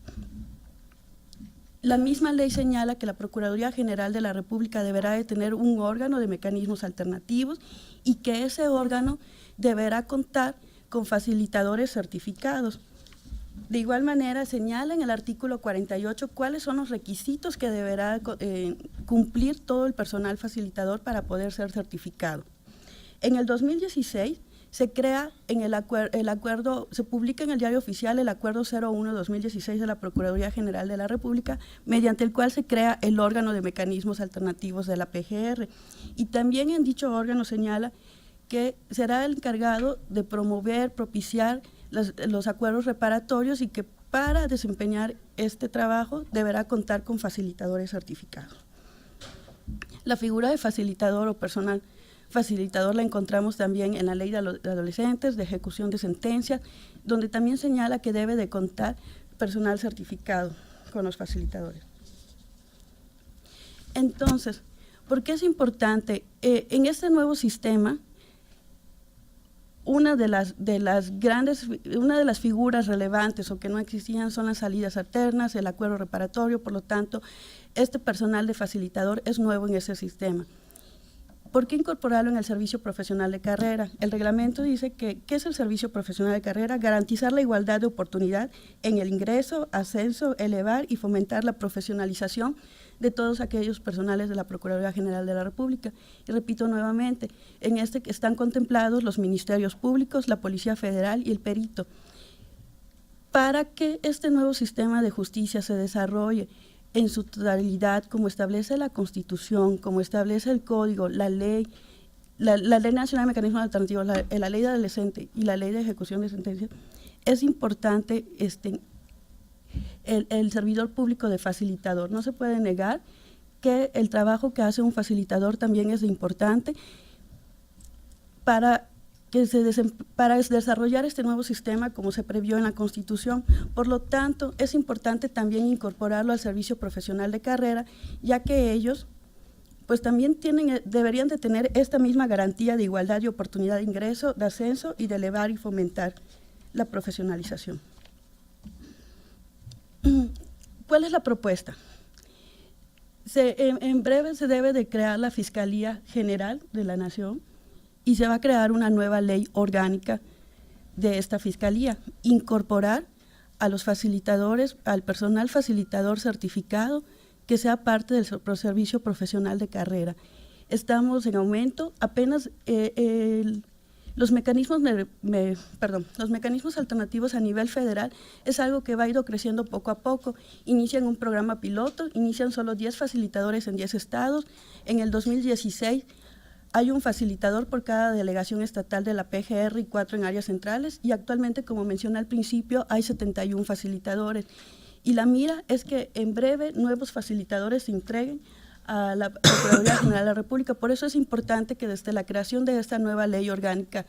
La misma ley señala que la Procuraduría General de la República deberá de tener un órgano de mecanismos alternativos y que ese órgano deberá contar con facilitadores certificados. De igual manera, señala en el artículo 48 cuáles son los requisitos que deberá cumplir todo el personal facilitador para poder ser certificado. En el 2016 se crea se publica en el Diario Oficial el Acuerdo 01-2016 de la Procuraduría General de la República, mediante el cual se crea el órgano de mecanismos alternativos de la PGR. Y también en dicho órgano señala que será el encargado de promover, propiciar los acuerdos reparatorios y que para desempeñar este trabajo deberá contar con facilitadores certificados. La figura de facilitador o personal facilitador la encontramos también en la Ley de Adolescentes, de ejecución de sentencias, donde también señala que debe de contar personal certificado con los facilitadores. Entonces, ¿por qué es importante? En este nuevo sistema, una de las figuras relevantes o que no existían son las salidas alternas, el acuerdo reparatorio, por lo tanto, este personal de facilitador es nuevo en ese sistema. ¿Por qué incorporarlo en el servicio profesional de carrera? El reglamento dice que ¿qué es el servicio profesional de carrera? Garantizar la igualdad de oportunidad en el ingreso, ascenso, elevar y fomentar la profesionalización de todos aquellos personales de la Procuraduría General de la República. Y repito nuevamente, en este están contemplados los ministerios públicos, la Policía Federal y el perito. Para que este nuevo sistema de justicia se desarrolle en su totalidad, como establece la Constitución, como establece el Código, la Ley Nacional de Mecanismos Alternativos, la Ley de Adolescente y la Ley de Ejecución de Sentencias, es importante el servidor público de facilitador. No se puede negar que el trabajo que hace un facilitador también es importante para desarrollar este nuevo sistema como se previó en la Constitución. Por lo tanto, es importante también incorporarlo al servicio profesional de carrera, ya que ellos pues también deberían de tener esta misma garantía de igualdad y oportunidad de ingreso, de ascenso y de elevar y fomentar la profesionalización. ¿Cuál es la propuesta? En breve se debe de crear la Fiscalía General de la Nación, y se va a crear una nueva ley orgánica de esta fiscalía, incorporar a los facilitadores, al personal facilitador certificado que sea parte del servicio profesional de carrera. Estamos en aumento, apenas los mecanismos alternativos a nivel federal es algo que va a ir creciendo poco a poco. Inician un programa piloto, inician solo 10 facilitadores en 10 estados. En el 2016 hay un facilitador por cada delegación estatal de la PGR y 4 en áreas centrales, y actualmente, como mencioné al principio, hay 71 facilitadores. Y la mira es que en breve nuevos facilitadores se entreguen a la Procuraduría General de la República. Por eso es importante que desde la creación de esta nueva ley orgánica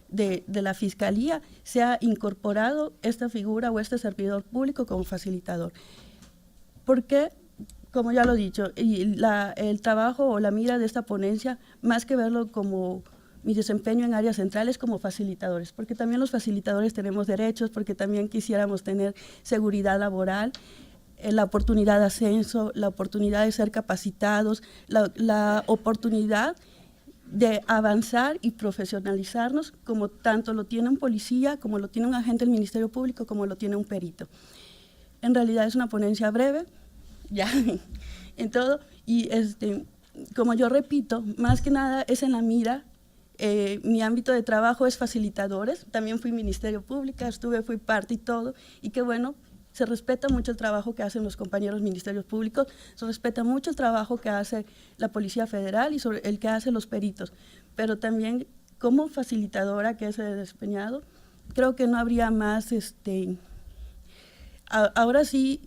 de la Fiscalía se ha incorporado esta figura o este servidor público como facilitador. ¿Por qué? como ya lo he dicho, y el trabajo o la mira de esta ponencia, más que verlo como mi desempeño en áreas centrales, como facilitadores, porque también los facilitadores tenemos derechos, porque también quisiéramos tener seguridad laboral, la oportunidad de ascenso, la oportunidad de ser capacitados, la oportunidad de avanzar y profesionalizarnos, como tanto lo tiene un policía, como lo tiene un agente del Ministerio Público, como lo tiene un perito. En realidad es una ponencia breve, ya, en todo, y como yo repito, más que nada es en la mira. Mi ámbito de trabajo es facilitadores, también fui Ministerio Público, fui parte y todo, y qué bueno, se respeta mucho el trabajo que hacen los compañeros ministerios públicos, se respeta mucho el trabajo que hace la Policía Federal y sobre el que hacen los peritos, pero también como facilitadora que he desempeñado, creo que no habría más, ahora sí,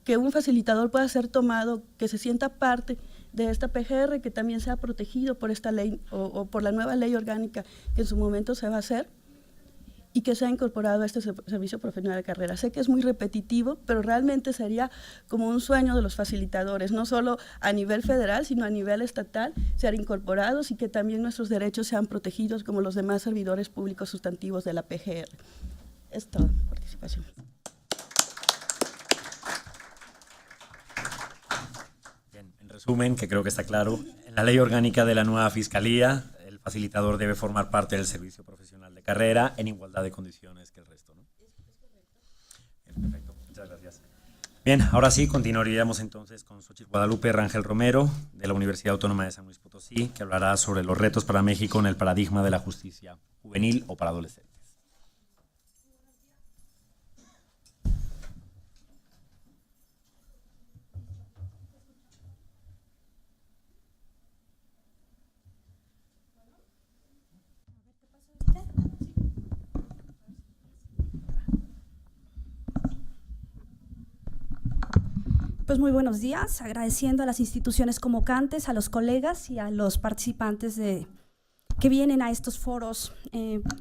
que un facilitador pueda ser tomado, que se sienta parte de esta PGR, que también sea protegido por esta ley o por la nueva ley orgánica que en su momento se va a hacer, y que sea incorporado a este servicio profesional de carrera. Sé que es muy repetitivo, pero realmente sería como un sueño de los facilitadores, no solo a nivel federal, sino a nivel estatal, ser incorporados y que también nuestros derechos sean protegidos como los demás servidores públicos sustantivos de la PGR. Es toda mi participación. Bien, en resumen, que creo que está claro, en la ley orgánica de la nueva Fiscalía, el facilitador debe formar parte del servicio profesional de carrera en igualdad de condiciones que el resto, ¿no? Bien, perfecto, muchas gracias. Bien, ahora sí, continuaríamos entonces con Xochitl Guadalupe Rangel Romero, de la Universidad Autónoma de San Luis Potosí, que hablará sobre los retos para México en el paradigma de la justicia juvenil o para adolescentes. Pues muy buenos días, agradeciendo a las instituciones convocantes, a los colegas y a los participantes que vienen a estos foros.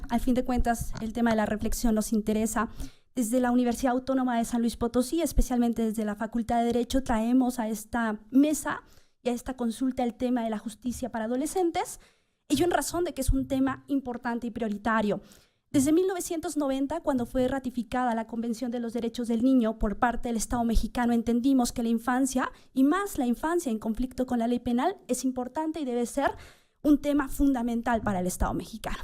Al fin de cuentas, el tema de la reflexión nos interesa. Desde la Universidad Autónoma de San Luis Potosí, especialmente desde la Facultad de Derecho, traemos a esta mesa y a esta consulta el tema de la justicia para adolescentes, ello en razón de que es un tema importante y prioritario. Desde 1990, cuando fue ratificada la Convención de los Derechos del Niño por parte del Estado mexicano, entendimos que la infancia, y más la infancia en conflicto con la ley penal, es importante y debe ser un tema fundamental para el Estado mexicano.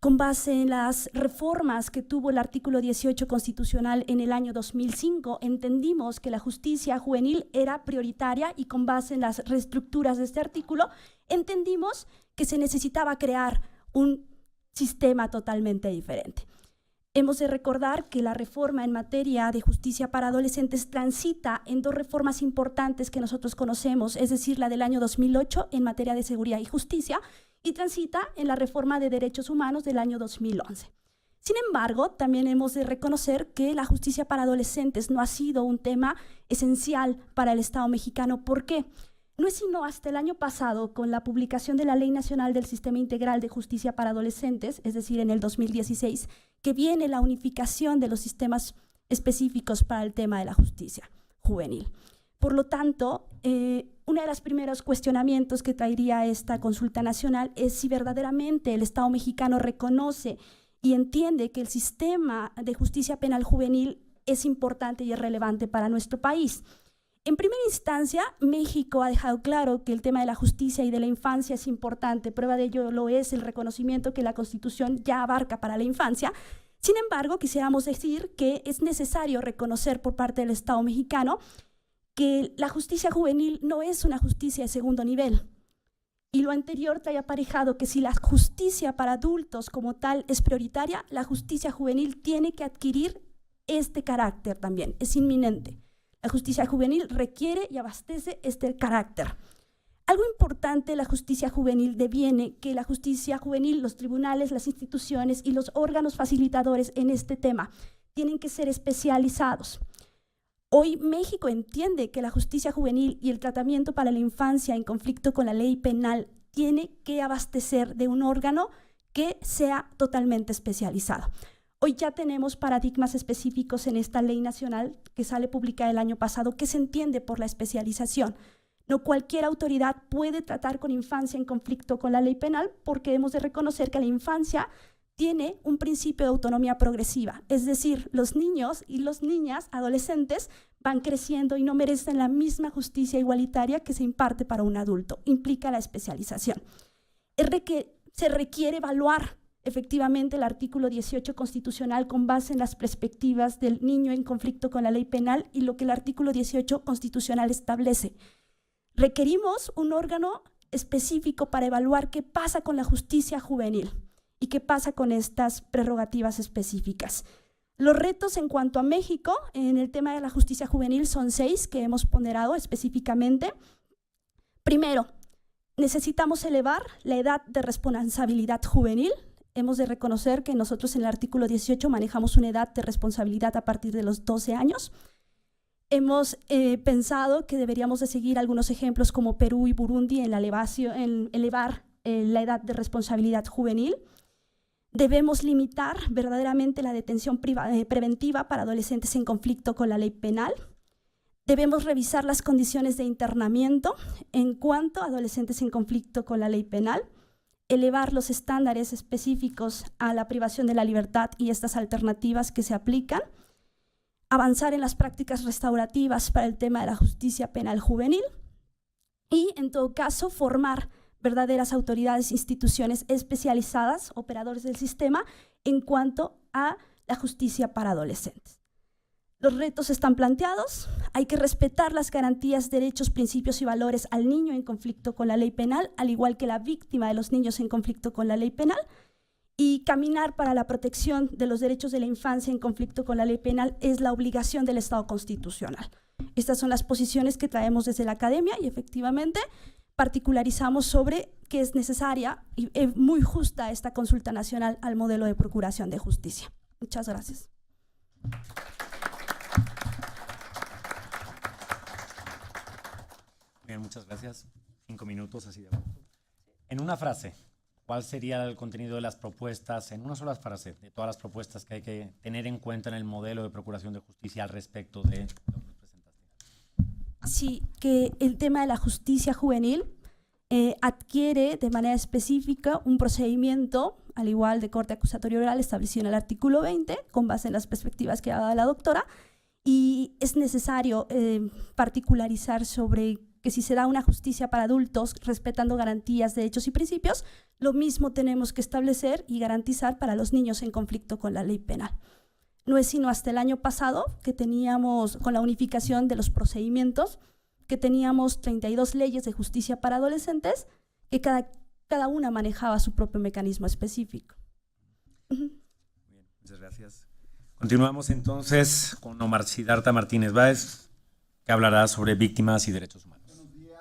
Con base en las reformas que tuvo el artículo 18 constitucional en el año 2005, entendimos que la justicia juvenil era prioritaria y con base en las reestructuras de este artículo, entendimos que se necesitaba crear un sistema totalmente diferente. Hemos de recordar que la reforma en materia de justicia para adolescentes transita en dos reformas importantes que nosotros conocemos, es decir, la del año 2008 en materia de seguridad y justicia, y transita en la reforma de derechos humanos del año 2011. Sin embargo, también hemos de reconocer que la justicia para adolescentes no ha sido un tema esencial para el Estado mexicano. ¿Por qué? No es sino hasta el año pasado, con la publicación de la Ley Nacional del Sistema Integral de Justicia para Adolescentes, es decir, en el 2016, que viene la unificación de los sistemas específicos para el tema de la justicia juvenil. Por lo tanto, uno de los primeros cuestionamientos que traería esta consulta nacional es si verdaderamente el Estado mexicano reconoce y entiende que el sistema de justicia penal juvenil es importante y es relevante para nuestro país. En primera instancia, México ha dejado claro que el tema de la justicia y de la infancia es importante. Prueba de ello lo es el reconocimiento que la Constitución ya abarca para la infancia. Sin embargo, quisiéramos decir que es necesario reconocer por parte del Estado mexicano que la justicia juvenil no es una justicia de segundo nivel. Y lo anterior trae aparejado que si la justicia para adultos como tal es prioritaria, la justicia juvenil tiene que adquirir este carácter también, es inminente. La justicia juvenil requiere y abastece este carácter. Algo importante de la justicia juvenil deviene que la justicia juvenil, los tribunales, las instituciones y los órganos facilitadores en este tema tienen que ser especializados. Hoy México entiende que la justicia juvenil y el tratamiento para la infancia en conflicto con la ley penal tiene que abastecer de un órgano que sea totalmente especializado. Hoy ya tenemos paradigmas específicos en esta ley nacional que sale publicada el año pasado, que se entiende por la especialización. No cualquier autoridad puede tratar con infancia en conflicto con la ley penal, porque hemos de reconocer que la infancia tiene un principio de autonomía progresiva, es decir, los niños y las niñas, adolescentes, van creciendo y no merecen la misma justicia igualitaria que se imparte para un adulto. Implica la especialización. Se requiere evaluar efectivamente el artículo 18 constitucional con base en las perspectivas del niño en conflicto con la ley penal y lo que el artículo 18 constitucional establece. Requerimos un órgano específico para evaluar qué pasa con la justicia juvenil y qué pasa con estas prerrogativas específicas. Los retos en cuanto a México en el tema de la justicia juvenil son 6 que hemos ponderado específicamente. Primero, necesitamos elevar la edad de responsabilidad juvenil. Hemos de reconocer que nosotros en el artículo 18 manejamos una edad de responsabilidad a partir de los 12 años. Hemos pensado que deberíamos de seguir algunos ejemplos como Perú y Burundi en elevar la edad de responsabilidad juvenil. Debemos limitar verdaderamente la detención preventiva para adolescentes en conflicto con la ley penal. Debemos revisar las condiciones de internamiento en cuanto a adolescentes en conflicto con la ley penal, elevar los estándares específicos a la privación de la libertad y estas alternativas que se aplican, avanzar en las prácticas restaurativas para el tema de la justicia penal juvenil y, en todo caso, formar verdaderas autoridades, instituciones especializadas, operadores del sistema, en cuanto a la justicia para adolescentes. Los retos están planteados, hay que respetar las garantías, derechos, principios y valores al niño en conflicto con la ley penal, al igual que la víctima de los niños en conflicto con la ley penal, y caminar para la protección de los derechos de la infancia en conflicto con la ley penal es la obligación del Estado constitucional. Estas son las posiciones que traemos desde la academia y efectivamente particularizamos sobre que es necesaria y muy justa esta consulta nacional al modelo de procuración de justicia. Muchas gracias. Bien, muchas gracias. 5 minutos así de abajo. En una frase, ¿cuál sería el contenido de las propuestas, en una sola frase, de todas las propuestas que hay que tener en cuenta en el modelo de procuración de justicia al respecto de lo que nos presentaste? Sí, que el tema de la justicia juvenil adquiere de manera específica un procedimiento, al igual de corte acusatorio oral establecido en el artículo 20, con base en las perspectivas que ha dado la doctora, y es necesario particularizar sobre que si se da una justicia para adultos respetando garantías, derechos y principios, lo mismo tenemos que establecer y garantizar para los niños en conflicto con la ley penal. No es sino hasta el año pasado que teníamos, con la unificación de los procedimientos, que teníamos 32 leyes de justicia para adolescentes, que cada una manejaba su propio mecanismo específico. Bien, muchas gracias. Continuamos entonces con Omar Siddhartha Martínez Báez, que hablará sobre víctimas y derechos humanos. Buenos días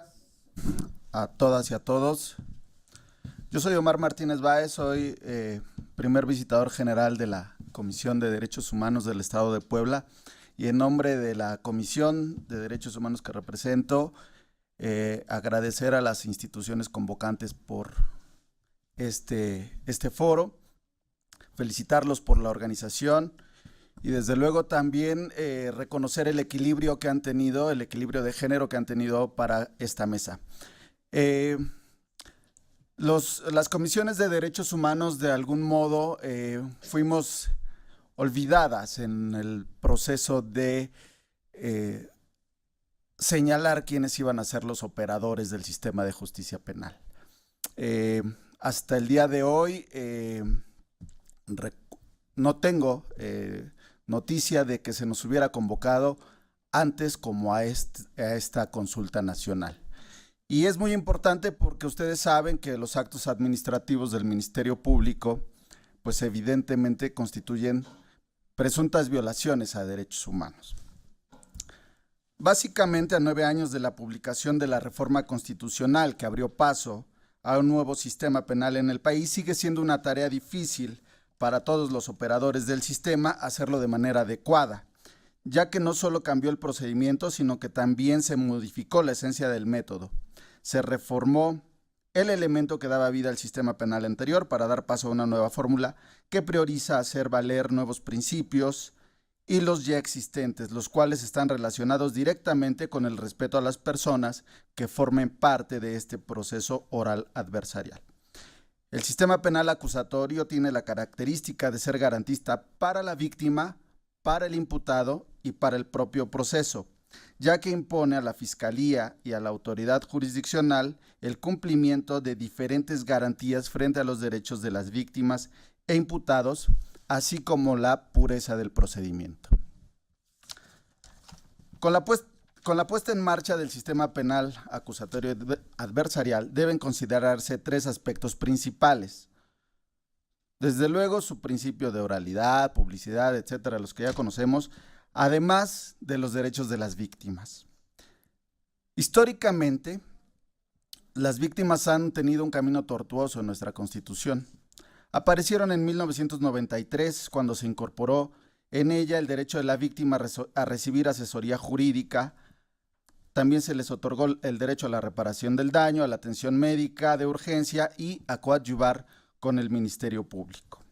a todas y a todos. Yo soy Omar Martínez Báez, soy primer visitador general de la Comisión de Derechos Humanos del Estado de Puebla y en nombre de la Comisión de Derechos Humanos que represento, agradecer a las instituciones convocantes por este foro, felicitarlos por la organización y desde luego también reconocer el equilibrio que han tenido, el equilibrio de género que han tenido para esta mesa. Las comisiones de derechos humanos de algún modo fuimos olvidadas en el proceso de señalar quiénes iban a ser los operadores del sistema de justicia penal. Hasta el día de hoy no tengo noticia de que se nos hubiera convocado antes como a esta consulta nacional. Y es muy importante porque ustedes saben que los actos administrativos del Ministerio Público pues evidentemente constituyen presuntas violaciones a derechos humanos. Básicamente, a 9 años de la publicación de la reforma constitucional que abrió paso a un nuevo sistema penal en el país, sigue siendo una tarea difícil para todos los operadores del sistema hacerlo de manera adecuada, ya que no solo cambió el procedimiento, sino que también se modificó la esencia del método. Se reformó el elemento que daba vida al sistema penal anterior para dar paso a una nueva fórmula que prioriza hacer valer nuevos principios y los ya existentes, los cuales están relacionados directamente con el respeto a las personas que formen parte de este proceso oral adversarial. El sistema penal acusatorio tiene la característica de ser garantista para la víctima, para el imputado y para el propio proceso, ya que impone a la Fiscalía y a la autoridad jurisdiccional el cumplimiento de diferentes garantías frente a los derechos de las víctimas e imputados, así como la pureza del procedimiento. Con la puesta en marcha del sistema penal acusatorio adversarial deben considerarse 3 aspectos principales. Desde luego, su principio de oralidad, publicidad, etcétera, los que ya conocemos, además de los derechos de las víctimas. Históricamente, las víctimas han tenido un camino tortuoso en nuestra Constitución. Aparecieron en 1993, cuando se incorporó en ella el derecho de la víctima a recibir asesoría jurídica. También se les otorgó el derecho a la reparación del daño, a la atención médica de urgencia y a coadyuvar con el Ministerio Público.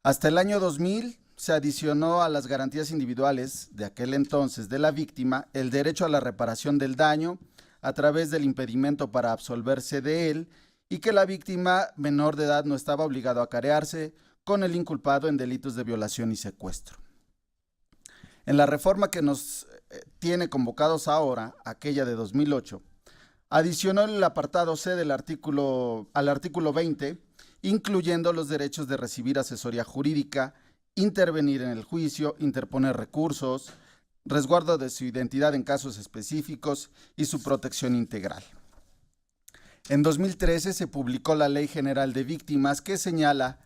Hasta el año 2000 se adicionó a las garantías individuales de aquel entonces de la víctima el derecho a la reparación del daño a través del impedimento para absolverse de él y que la víctima menor de edad no estaba obligado a carearse con el inculpado en delitos de violación y secuestro. En la reforma que nos tiene convocados ahora, aquella de 2008, adicionó el apartado C al artículo 20, incluyendo los derechos de recibir asesoría jurídica, intervenir en el juicio, interponer recursos, resguardo de su identidad en casos específicos y su protección integral. En 2013 se publicó la Ley General de Víctimas, que señala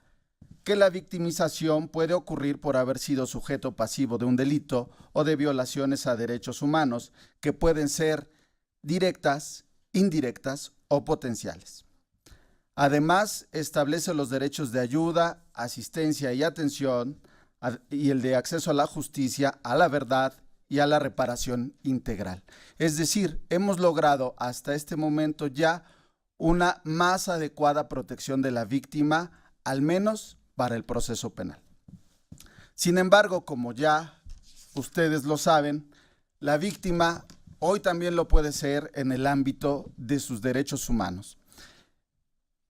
que la victimización puede ocurrir por haber sido sujeto pasivo de un delito o de violaciones a derechos humanos que pueden ser directas, indirectas o potenciales. Además, establece los derechos de ayuda, asistencia y atención y el de acceso a la justicia, a la verdad y a la reparación integral. Es decir, hemos logrado hasta este momento ya una más adecuada protección de la víctima, al menos para el proceso penal. Sin embargo, como ya ustedes lo saben, la víctima hoy también lo puede ser en el ámbito de sus derechos humanos.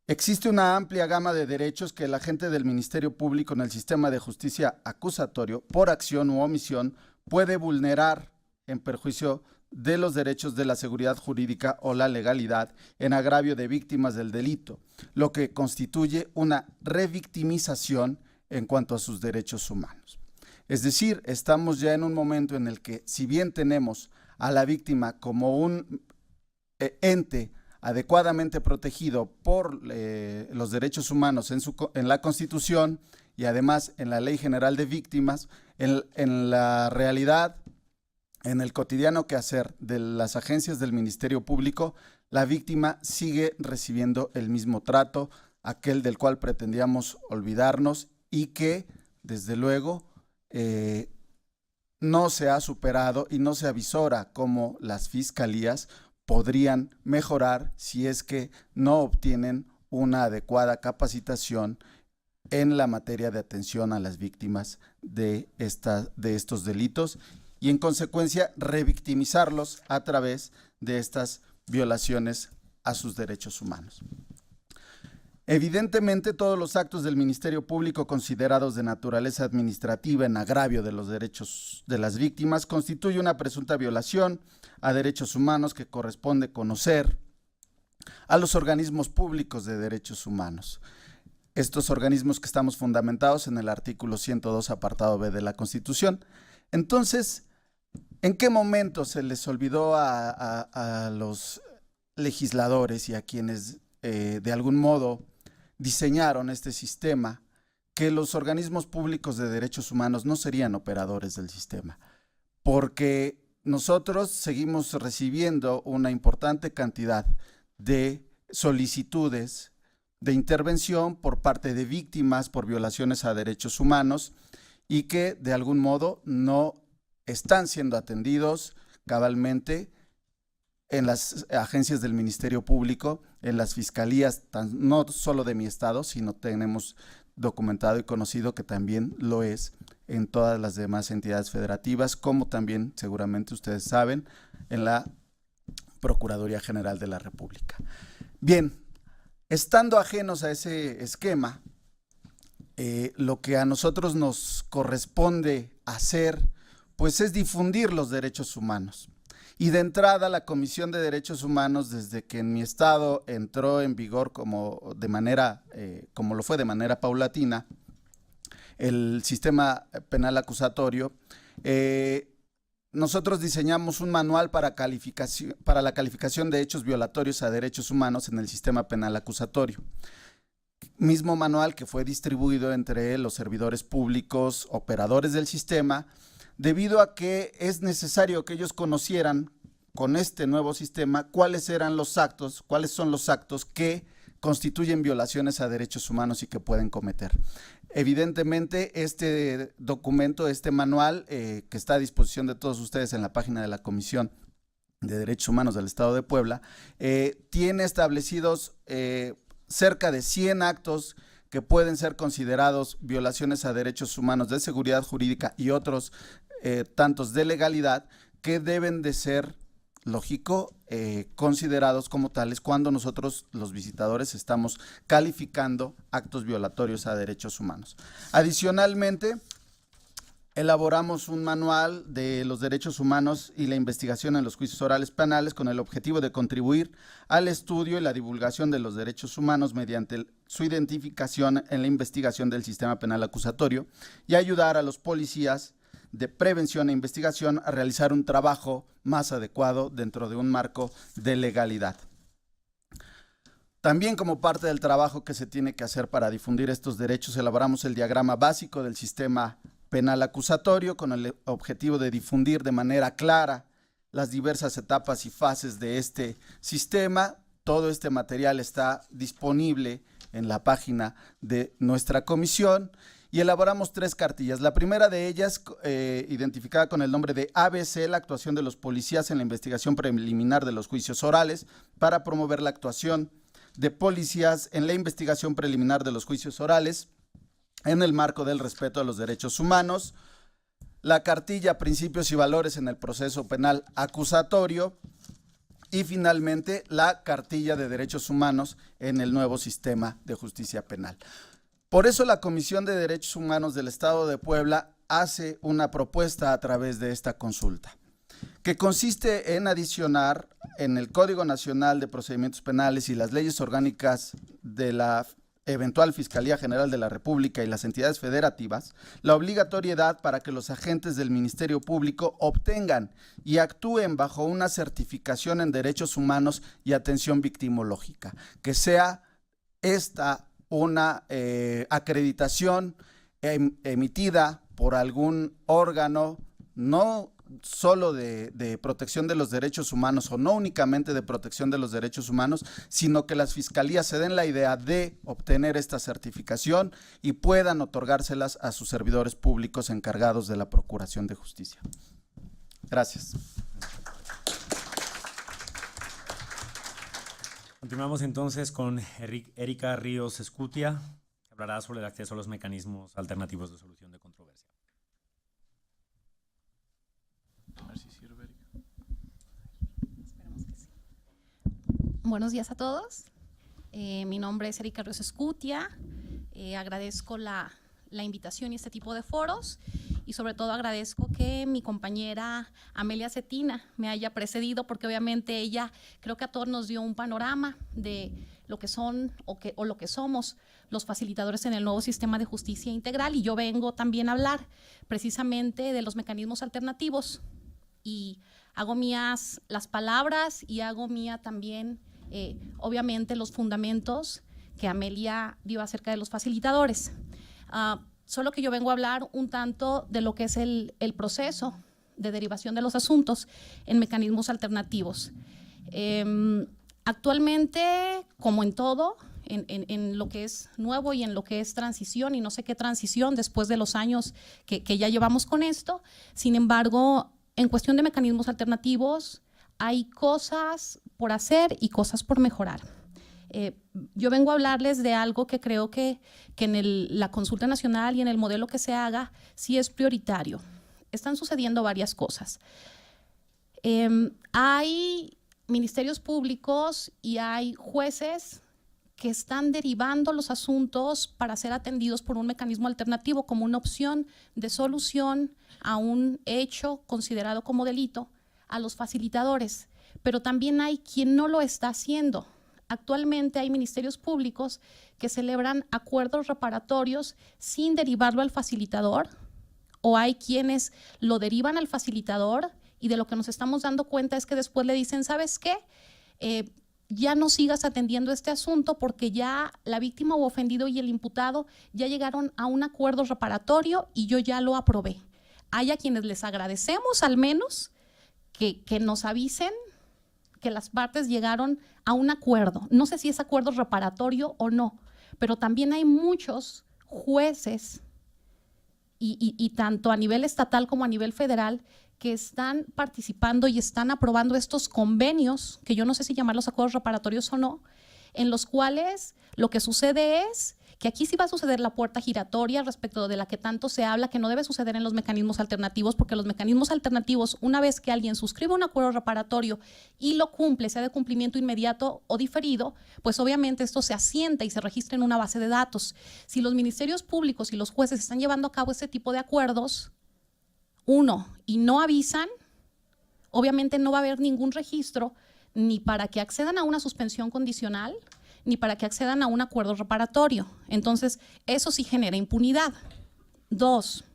Existe una amplia gama de derechos que el agente del Ministerio Público en el sistema de justicia acusatorio, por acción u omisión, puede vulnerar en perjuicio de los derechos de la seguridad jurídica o la legalidad en agravio de víctimas del delito, lo que constituye una revictimización en cuanto a sus derechos humanos. Es decir, estamos ya en un momento en el que, si bien tenemos a la víctima como un ente adecuadamente protegido por los derechos humanos en la Constitución y además en la Ley General de Víctimas, en la realidad, en el cotidiano quehacer de las agencias del Ministerio Público, la víctima sigue recibiendo el mismo trato, aquel del cual pretendíamos olvidarnos y que, desde luego, no se ha superado y no se avisora cómo las fiscalías podrían mejorar si es que no obtienen una adecuada capacitación en la materia de atención a las víctimas de estos delitos y, en consecuencia, revictimizarlos a través de estas violaciones a sus derechos humanos. Evidentemente, todos los actos del Ministerio Público considerados de naturaleza administrativa en agravio de los derechos de las víctimas constituye una presunta violación a derechos humanos que corresponde conocer a los organismos públicos de derechos humanos. Estos organismos que estamos fundamentados en el artículo 102, apartado B de la Constitución. Entonces, ¿en qué momento se les olvidó a los legisladores y a quienes de algún modo diseñaron este sistema, que los organismos públicos de derechos humanos no serían operadores del sistema? Porque nosotros seguimos recibiendo una importante cantidad de solicitudes de intervención por parte de víctimas por violaciones a derechos humanos y que de algún modo no están siendo atendidos cabalmente en las agencias del Ministerio Público, en las fiscalías, no solo de mi estado, sino tenemos documentado y conocido que también lo es en todas las demás entidades federativas, como también seguramente ustedes saben, en la Procuraduría General de la República. Bien, estando ajenos a ese esquema, lo que a nosotros nos corresponde hacer, pues es difundir los derechos humanos. Y de entrada, la Comisión de Derechos Humanos, desde que en mi estado entró en vigor como lo fue de manera paulatina, el sistema penal acusatorio, nosotros diseñamos un manual para la calificación de hechos violatorios a derechos humanos en el sistema penal acusatorio. Mismo manual que fue distribuido entre los servidores públicos, operadores del sistema, debido a que es necesario que ellos conocieran con este nuevo sistema cuáles son los actos que constituyen violaciones a derechos humanos y que pueden cometer. Evidentemente, este documento, este manual que está a disposición de todos ustedes en la página de la Comisión de Derechos Humanos del Estado de Puebla, tiene establecidos cerca de 100 actos que pueden ser considerados violaciones a derechos humanos de seguridad jurídica y otros tantos de legalidad que deben de ser, lógico, considerados como tales cuando nosotros los visitadores estamos calificando actos violatorios a derechos humanos. Adicionalmente, elaboramos un manual de los derechos humanos y la investigación en los juicios orales penales con el objetivo de contribuir al estudio y la divulgación de los derechos humanos mediante su identificación en la investigación del sistema penal acusatorio y ayudar a los policías de prevención e investigación a realizar un trabajo más adecuado dentro de un marco de legalidad. También, como parte del trabajo que se tiene que hacer para difundir estos derechos, elaboramos el diagrama básico del sistema penal acusatorio con el objetivo de difundir de manera clara las diversas etapas y fases de este sistema. Todo este material está disponible en la página de nuestra comisión y elaboramos 3 cartillas. La primera de ellas, identificada con el nombre de ABC, la actuación de los policías en la investigación preliminar de los juicios orales, para promover la actuación de policías en la investigación preliminar de los juicios orales en el marco del respeto a los derechos humanos. La cartilla Principios y Valores en el Proceso Penal Acusatorio. Y finalmente, la cartilla de Derechos Humanos en el nuevo sistema de justicia penal. Por eso la Comisión de Derechos Humanos del Estado de Puebla hace una propuesta a través de esta consulta, que consiste en adicionar en el Código Nacional de Procedimientos Penales y las leyes orgánicas de la eventual Fiscalía General de la República y las entidades federativas, la obligatoriedad para que los agentes del Ministerio Público obtengan y actúen bajo una certificación en derechos humanos y atención victimológica, que sea esta una acreditación emitida por algún órgano, no solo de protección de los derechos humanos o no únicamente de protección de los derechos humanos, sino que las fiscalías se den la idea de obtener esta certificación y puedan otorgárselas a sus servidores públicos encargados de la Procuración de Justicia. Gracias. Continuamos entonces con Erika Ríos Escutia, que hablará sobre el acceso a los mecanismos alternativos de solución de controversia. A ver si sirve, Erika. Esperemos que sí. Buenos días a todos. Mi nombre es Erika Ríos Escutia. Agradezco la invitación y este tipo de foros, y sobre todo agradezco que mi compañera Amelia Cetina me haya precedido, porque obviamente ella creo que a todos nos dio un panorama de lo que son o lo que somos los facilitadores en el nuevo sistema de justicia integral, y yo vengo también a hablar precisamente de los mecanismos alternativos, y hago mías las palabras y hago mía también obviamente los fundamentos que Amelia dio acerca de los facilitadores. Solo que yo vengo a hablar un tanto de lo que es el proceso de derivación de los asuntos en mecanismos alternativos. Actualmente, como en todo, en lo que es nuevo y en lo que es transición, y no sé qué transición después de los años que ya llevamos con esto, sin embargo, en cuestión de mecanismos alternativos, hay cosas por hacer y cosas por mejorar. Yo vengo a hablarles de algo que creo que en la consulta nacional y en el modelo que se haga sí es prioritario. Están sucediendo varias cosas. Hay ministerios públicos y hay jueces que están derivando los asuntos para ser atendidos por un mecanismo alternativo como una opción de solución a un hecho considerado como delito a los facilitadores. Pero también hay quien no lo está haciendo. Actualmente hay ministerios públicos que celebran acuerdos reparatorios sin derivarlo al facilitador, o hay quienes lo derivan al facilitador y de lo que nos estamos dando cuenta es que después le dicen, ¿sabes qué? Ya no sigas atendiendo este asunto porque ya la víctima o ofendido y el imputado ya llegaron a un acuerdo reparatorio y yo ya lo aprobé. Hay a quienes les agradecemos al menos que nos avisen que las partes llegaron a un acuerdo. No sé si es acuerdo reparatorio o no, pero también hay muchos jueces y tanto a nivel estatal como a nivel federal que están participando y están aprobando estos convenios, que yo no sé si llamarlos acuerdos reparatorios o no, en los cuales lo que sucede es que aquí sí va a suceder la puerta giratoria respecto de la que tanto se habla, que no debe suceder en los mecanismos alternativos, porque los mecanismos alternativos, una vez que alguien suscribe un acuerdo reparatorio y lo cumple, sea de cumplimiento inmediato o diferido, pues obviamente esto se asienta y se registra en una base de datos. Si los ministerios públicos y los jueces están llevando a cabo este tipo de acuerdos, y no avisan, obviamente no va a haber ningún registro ni para que accedan a una suspensión condicional, ni para que accedan a un acuerdo reparatorio. Entonces, eso sí genera impunidad. 2,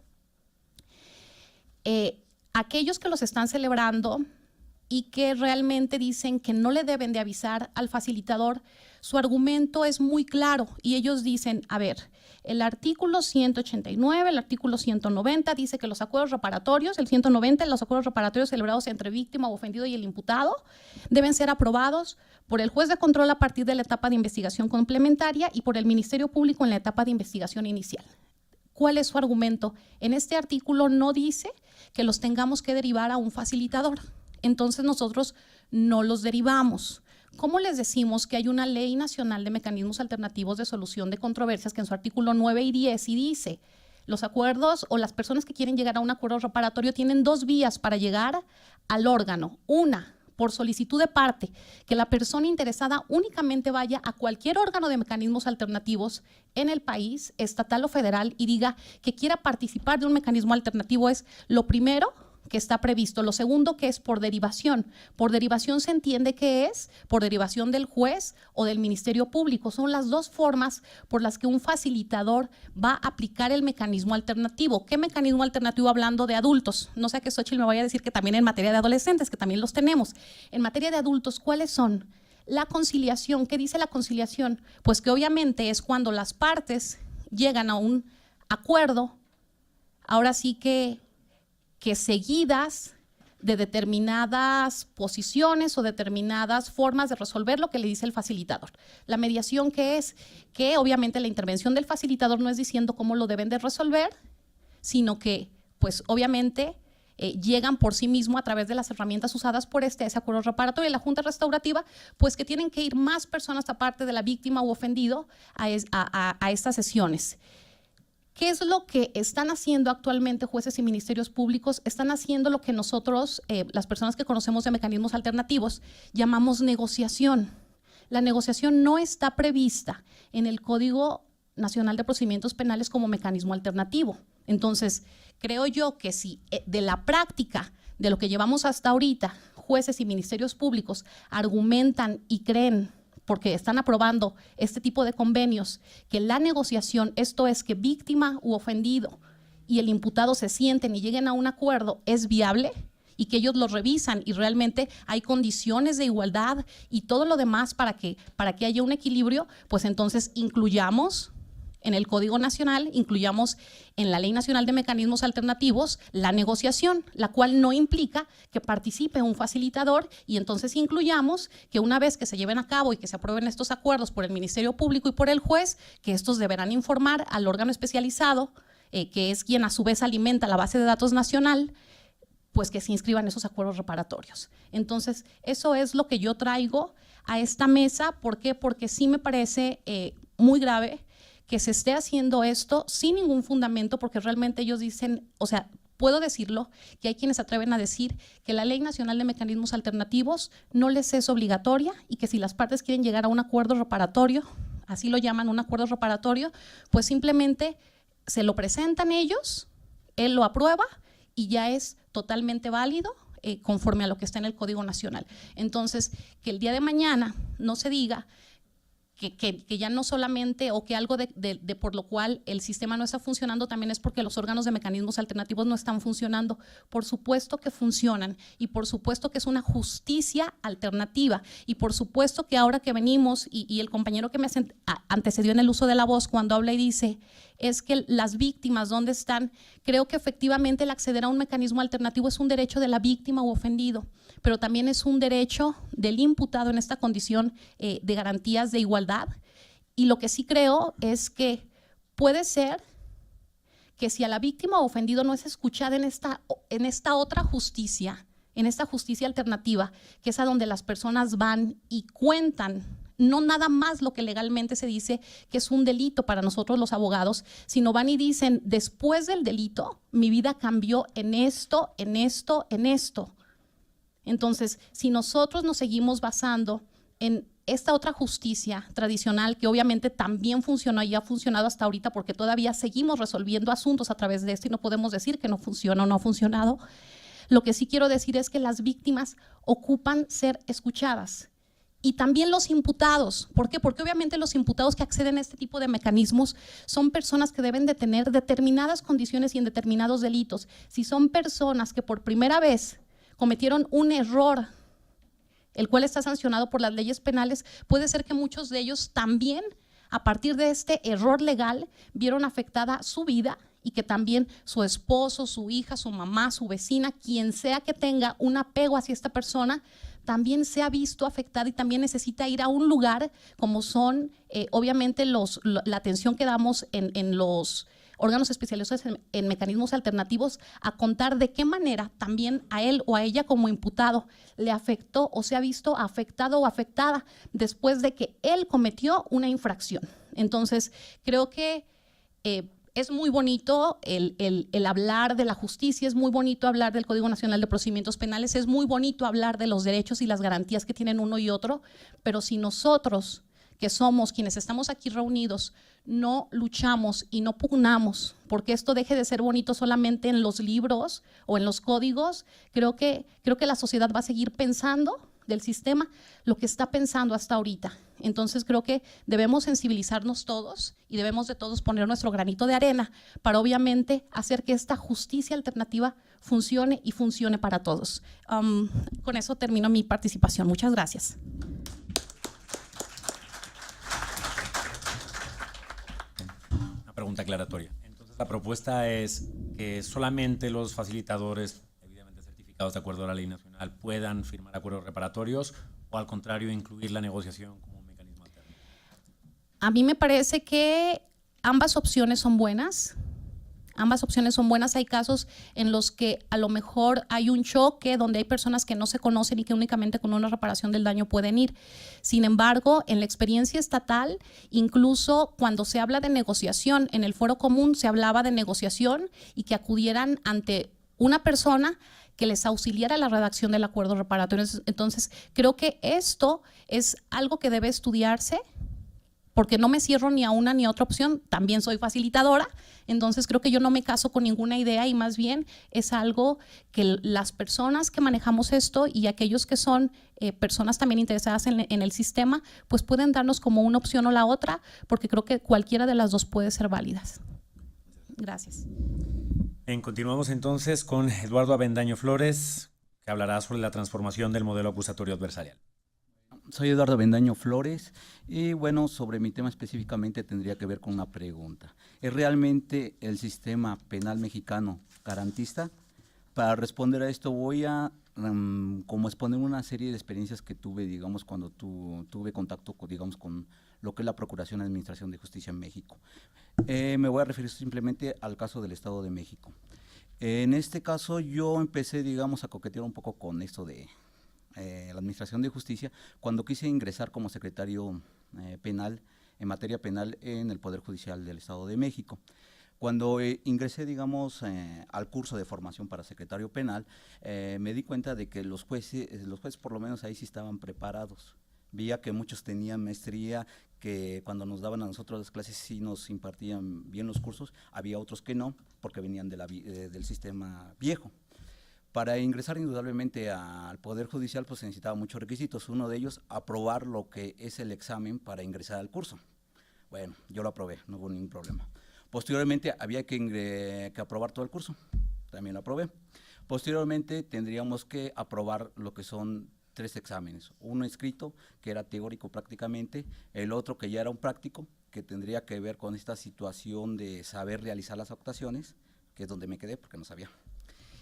aquellos que los están celebrando y que realmente dicen que no le deben de avisar al facilitador, su argumento es muy claro y ellos dicen, a ver, el artículo 189, el artículo 190 dice que los acuerdos reparatorios, el 190, los acuerdos reparatorios celebrados entre víctima o ofendido y el imputado deben ser aprobados por el juez de control a partir de la etapa de investigación complementaria y por el Ministerio Público en la etapa de investigación inicial. ¿Cuál es su argumento? En este artículo no dice que los tengamos que derivar a un facilitador. Entonces nosotros no los derivamos. ¿Cómo les decimos que hay una ley nacional de mecanismos alternativos de solución de controversias que en su artículo 9 y 10 y dice los acuerdos o las personas que quieren llegar a un acuerdo reparatorio tienen 2 vías para llegar al órgano? Una, por solicitud de parte, que la persona interesada únicamente vaya a cualquier órgano de mecanismos alternativos en el país, estatal o federal, y diga que quiera participar de un mecanismo alternativo. Es lo primero que está previsto. Lo segundo, que es por derivación. Por derivación se entiende que es por derivación del juez o del Ministerio Público. Son las 2 formas por las que un facilitador va a aplicar el mecanismo alternativo. ¿Qué mecanismo alternativo hablando de adultos? No sé que Xochitl me vaya a decir que también en materia de adolescentes, que también los tenemos. En materia de adultos, ¿cuáles son? La conciliación. ¿Qué dice la conciliación? Pues que obviamente es cuando las partes llegan a un acuerdo, ahora sí que seguidas de determinadas posiciones o determinadas formas de resolver lo que le dice el facilitador. La mediación, que es que obviamente la intervención del facilitador no es diciendo cómo lo deben de resolver, sino que pues obviamente llegan por sí mismo a través de las herramientas usadas por ese acuerdo reparatorio. Y la Junta Restaurativa, pues que tienen que ir más personas aparte de la víctima u ofendido a estas sesiones. ¿Qué es lo que están haciendo actualmente jueces y ministerios públicos? Están haciendo lo que nosotros, las personas que conocemos de mecanismos alternativos, llamamos negociación. La negociación no está prevista en el Código Nacional de Procedimientos Penales como mecanismo alternativo. Entonces, creo yo que si de la práctica de lo que llevamos hasta ahorita, jueces y ministerios públicos argumentan y creen, porque están aprobando este tipo de convenios, que la negociación, esto es que víctima u ofendido y el imputado se sienten y lleguen a un acuerdo, es viable y que ellos lo revisan y realmente hay condiciones de igualdad y todo lo demás para que haya un equilibrio, pues entonces incluyamos en el Código Nacional, incluyamos en la Ley Nacional de Mecanismos Alternativos la negociación, la cual no implica que participe un facilitador, y entonces incluyamos que una vez que se lleven a cabo y que se aprueben estos acuerdos por el Ministerio Público y por el juez, que estos deberán informar al órgano especializado, que es quien a su vez alimenta la base de datos nacional, pues que se inscriban esos acuerdos reparatorios. Entonces, eso es lo que yo traigo a esta mesa. ¿Por qué? Porque sí me parece muy grave que se esté haciendo esto sin ningún fundamento, porque realmente ellos dicen, o sea, puedo decirlo, que hay quienes se atreven a decir que la Ley Nacional de Mecanismos Alternativos no les es obligatoria y que si las partes quieren llegar a un acuerdo reparatorio, así lo llaman, un acuerdo reparatorio, pues simplemente se lo presentan ellos, él lo aprueba y ya es totalmente válido conforme a lo que está en el Código Nacional. Entonces, que el día de mañana no se diga que ya no solamente, o que algo de por lo cual el sistema no está funcionando también es porque los órganos de mecanismos alternativos no están funcionando. Por supuesto que funcionan y por supuesto que es una justicia alternativa y por supuesto que ahora que venimos y el compañero que me antecedió en el uso de la voz cuando habla y dice es que las víctimas, ¿dónde están? Creo que efectivamente el acceder a un mecanismo alternativo es un derecho de la víctima u ofendido, pero también es un derecho del imputado en esta condición de garantías de igualdad. Y lo que sí creo es que puede ser que si a la víctima o ofendido no es escuchada en esta otra justicia, en esta justicia alternativa, que es a donde las personas van y cuentan, no nada más lo que legalmente se dice que es un delito para nosotros los abogados, sino van y dicen, después del delito, mi vida cambió en esto, en esto, en esto. Entonces, si nosotros nos seguimos basando en esta otra justicia tradicional, que obviamente también funcionó y ha funcionado hasta ahorita porque todavía seguimos resolviendo asuntos a través de esto y no podemos decir que no funciona o no ha funcionado, lo que sí quiero decir es que las víctimas ocupan ser escuchadas. Y también los imputados. ¿Por qué? Porque obviamente los imputados que acceden a este tipo de mecanismos son personas que deben de tener determinadas condiciones y en determinados delitos. Si son personas que por primera vez cometieron un error, el cual está sancionado por las leyes penales, puede ser que muchos de ellos también, a partir de este error legal, vieron afectada su vida y que también su esposo, su hija, su mamá, su vecina, quien sea que tenga un apego hacia esta persona, también se ha visto afectada y también necesita ir a un lugar como son obviamente la atención que damos en los órganos especializados en mecanismos alternativos, a contar de qué manera también a él o a ella como imputado le afectó o se ha visto afectado o afectada después de que él cometió una infracción. Entonces, creo que es muy bonito el hablar de la justicia, es muy bonito hablar del Código Nacional de Procedimientos Penales, es muy bonito hablar de los derechos y las garantías que tienen uno y otro, pero si nosotros, que somos quienes estamos aquí reunidos, no luchamos y no pugnamos porque esto deje de ser bonito solamente en los libros o en los códigos, creo que la sociedad va a seguir pensando del sistema lo que está pensando hasta ahorita. Entonces creo que debemos sensibilizarnos todos y debemos de todos poner nuestro granito de arena para obviamente hacer que esta justicia alternativa funcione y funcione para todos. Con eso termino mi participación. Muchas gracias. Una pregunta aclaratoria. Entonces la propuesta es que solamente los facilitadores de acuerdo a la ley nacional puedan firmar acuerdos reparatorios o al contrario incluir la negociación como un mecanismo alterno. A mí me parece que ambas opciones son buenas. Ambas opciones son buenas. Hay casos en los que a lo mejor hay un choque donde hay personas que no se conocen y que únicamente con una reparación del daño pueden ir. Sin embargo, en la experiencia estatal, incluso cuando se habla de negociación, en el foro común se hablaba de negociación y que acudieran ante una persona que les auxiliara la redacción del acuerdo reparatorio. Entonces, creo que esto es algo que debe estudiarse porque no me cierro ni a una ni a otra opción. También soy facilitadora, entonces creo que yo no me caso con ninguna idea y más bien es algo que las personas que manejamos esto y aquellos que son personas también interesadas en el sistema, pues pueden darnos como una opción o la otra, porque creo que cualquiera de las dos puede ser válidas. Gracias. Continuamos entonces con Eduardo Avendaño Flores, que hablará sobre la transformación del modelo acusatorio adversarial. Soy Eduardo Avendaño Flores y bueno, sobre mi tema específicamente tendría que ver con una pregunta. ¿Es realmente el sistema penal mexicano garantista? Para responder a esto voy a como exponer una serie de experiencias que tuve, digamos, cuando tuve contacto con lo que es la Procuración de Administración de Justicia en México. Me voy a referir simplemente al caso del Estado de México. En este caso yo empecé, digamos, a coquetear un poco con esto de la Administración de Justicia cuando quise ingresar como secretario penal, en materia penal, en el Poder Judicial del Estado de México. Cuando ingresé, digamos, al curso de formación para secretario penal, me di cuenta de que los jueces por lo menos ahí sí estaban preparados. Veía que muchos tenían maestría, que cuando nos daban a nosotros las clases sí nos impartían bien los cursos, había otros que no, porque venían del sistema viejo. Para ingresar indudablemente al Poder Judicial pues se necesitaba muchos requisitos, uno de ellos aprobar lo que es el examen para ingresar al curso. Bueno, yo lo aprobé, no hubo ningún problema. Posteriormente había que aprobar todo el curso, también lo aprobé. Posteriormente tendríamos que aprobar lo que son 3 exámenes, uno escrito, que era teórico prácticamente, el otro que ya era un práctico, que tendría que ver con esta situación de saber realizar las actuaciones, que es donde me quedé porque no sabía.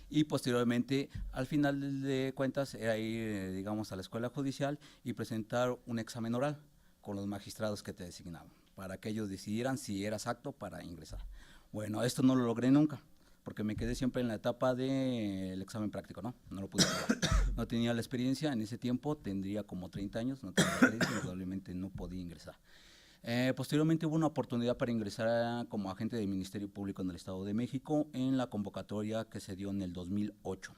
Y posteriormente, al final de cuentas, era ir, digamos, a la escuela judicial y presentar un examen oral con los magistrados que te designaban, para que ellos decidieran si eras apto para ingresar. Bueno, esto no lo logré nunca, porque me quedé siempre en la etapa del examen práctico, no lo pude probar. No tenía la experiencia, en ese tiempo tendría como 30 años, no tenía experiencia, indudablemente no podía ingresar. Posteriormente hubo una oportunidad para ingresar como agente del Ministerio Público en el Estado de México en la convocatoria que se dio en el 2008.